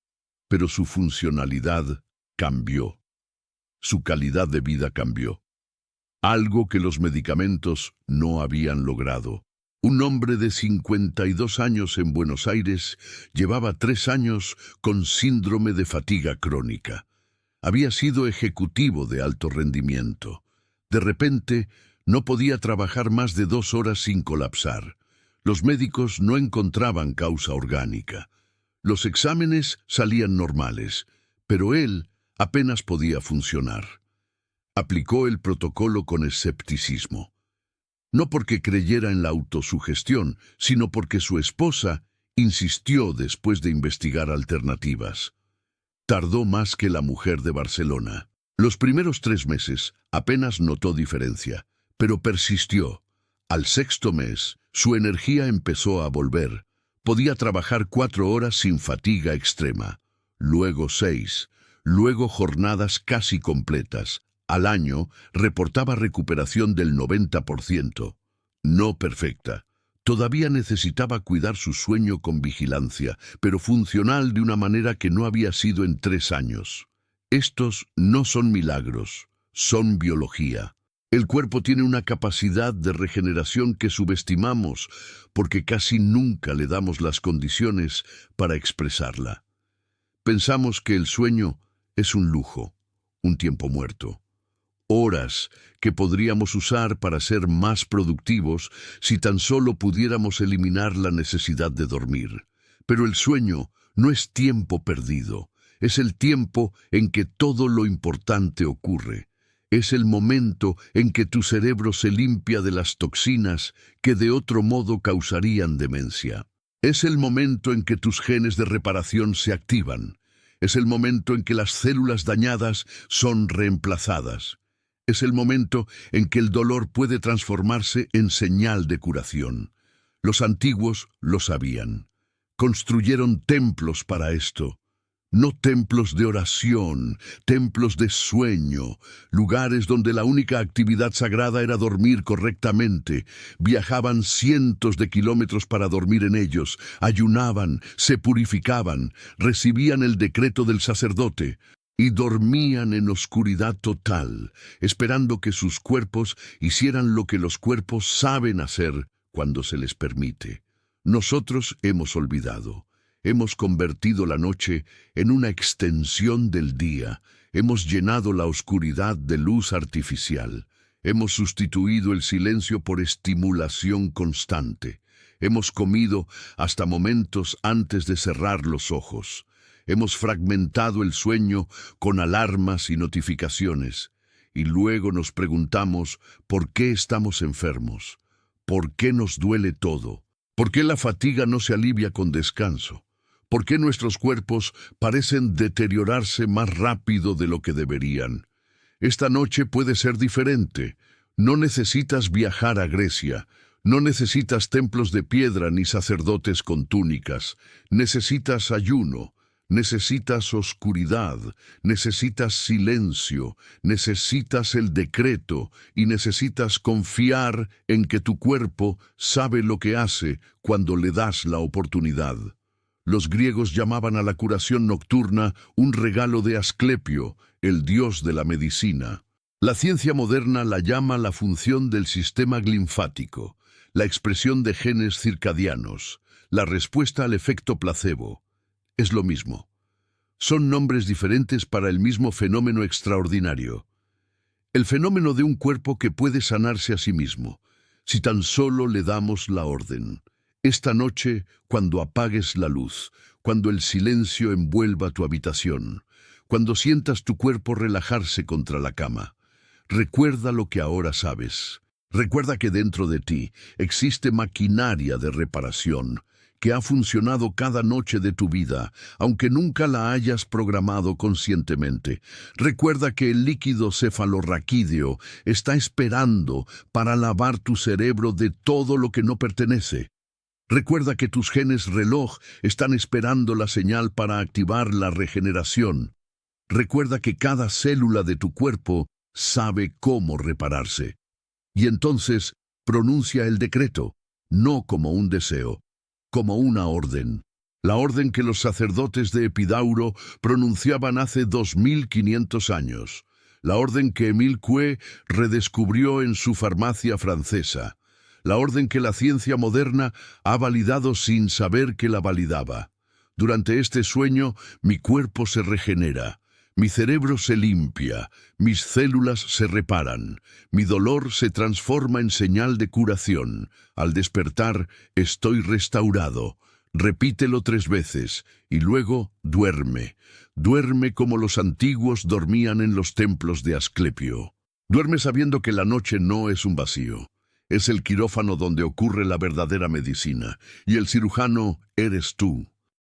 S1: pero su funcionalidad cambió. Su calidad de vida cambió. Algo que los medicamentos no habían logrado. Un hombre de 52 años en Buenos Aires llevaba 3 años con síndrome de fatiga crónica. Había sido ejecutivo de alto rendimiento. De repente, no podía trabajar más de 2 horas sin colapsar. Los médicos no encontraban causa orgánica. Los exámenes salían normales, pero él apenas podía funcionar. Aplicó el protocolo con escepticismo. No porque creyera en la autosugestión, sino porque su esposa insistió después de investigar alternativas. Tardó más que la mujer de Barcelona. Los primeros 3 meses apenas notó diferencia, pero persistió. Al sexto mes, su energía empezó a volver. Podía trabajar 4 horas sin fatiga extrema, luego 6, luego jornadas casi completas. Al año, reportaba recuperación del 90%. No perfecta. Todavía necesitaba cuidar su sueño con vigilancia, pero funcional de una manera que no había sido en 3 años. Estos no son milagros, son biología. El cuerpo tiene una capacidad de regeneración que subestimamos porque casi nunca le damos las condiciones para expresarla. Pensamos que el sueño es un lujo, un tiempo muerto. Horas que podríamos usar para ser más productivos si tan solo pudiéramos eliminar la necesidad de dormir. Pero el sueño no es tiempo perdido, es el tiempo en que todo lo importante ocurre. Es el momento en que tu cerebro se limpia de las toxinas que de otro modo causarían demencia. Es el momento en que tus genes de reparación se activan. Es el momento en que las células dañadas son reemplazadas. Es el momento en que el dolor puede transformarse en señal de curación. Los antiguos lo sabían. Construyeron templos para esto. No templos de oración, templos de sueño, lugares donde la única actividad sagrada era dormir correctamente. Viajaban cientos de kilómetros para dormir en ellos, ayunaban, se purificaban, recibían el decreto del sacerdote y dormían en oscuridad total, esperando que sus cuerpos hicieran lo que los cuerpos saben hacer cuando se les permite. Nosotros hemos olvidado. Hemos convertido la noche en una extensión del día. Hemos llenado la oscuridad de luz artificial. Hemos sustituido el silencio por estimulación constante. Hemos comido hasta momentos antes de cerrar los ojos. Hemos fragmentado el sueño con alarmas y notificaciones. Y luego nos preguntamos por qué estamos enfermos. ¿Por qué nos duele todo? ¿Por qué la fatiga no se alivia con descanso? ¿Por qué nuestros cuerpos parecen deteriorarse más rápido de lo que deberían? Esta noche puede ser diferente. No necesitas viajar a Grecia. No necesitas templos de piedra ni sacerdotes con túnicas. Necesitas ayuno. Necesitas oscuridad, necesitas silencio, necesitas el decreto y necesitas confiar en que tu cuerpo sabe lo que hace cuando le das la oportunidad. Los griegos llamaban a la curación nocturna un regalo de Asclepio, el dios de la medicina. La ciencia moderna la llama la función del sistema linfático, la expresión de genes circadianos, la respuesta al efecto placebo. Es lo mismo. Son nombres diferentes para el mismo fenómeno extraordinario. El fenómeno de un cuerpo que puede sanarse a sí mismo, si tan solo le damos la orden. Esta noche, cuando apagues la luz, cuando el silencio envuelva tu habitación, cuando sientas tu cuerpo relajarse contra la cama, recuerda lo que ahora sabes. Recuerda que dentro de ti existe maquinaria de reparación que ha funcionado cada noche de tu vida, aunque nunca la hayas programado conscientemente. Recuerda que el líquido cefalorraquídeo está esperando para lavar tu cerebro de todo lo que no pertenece. Recuerda que tus genes reloj están esperando la señal para activar la regeneración. Recuerda que cada célula de tu cuerpo sabe cómo repararse. Y entonces pronuncia el decreto, no como un deseo, como una orden. La orden que los sacerdotes de Epidauro pronunciaban hace 2500 años. La orden que Émile Coué redescubrió en su farmacia francesa. La orden que la ciencia moderna ha validado sin saber que la validaba. Durante este sueño, mi cuerpo se regenera. Mi cerebro se limpia, mis células se reparan, mi dolor se transforma en señal de curación. Al despertar, estoy restaurado. Repítelo 3 veces y luego duerme. Duerme como los antiguos dormían en los templos de Asclepio. Duerme sabiendo que la noche no es un vacío. Es el quirófano donde ocurre la verdadera medicina, y el cirujano eres tú.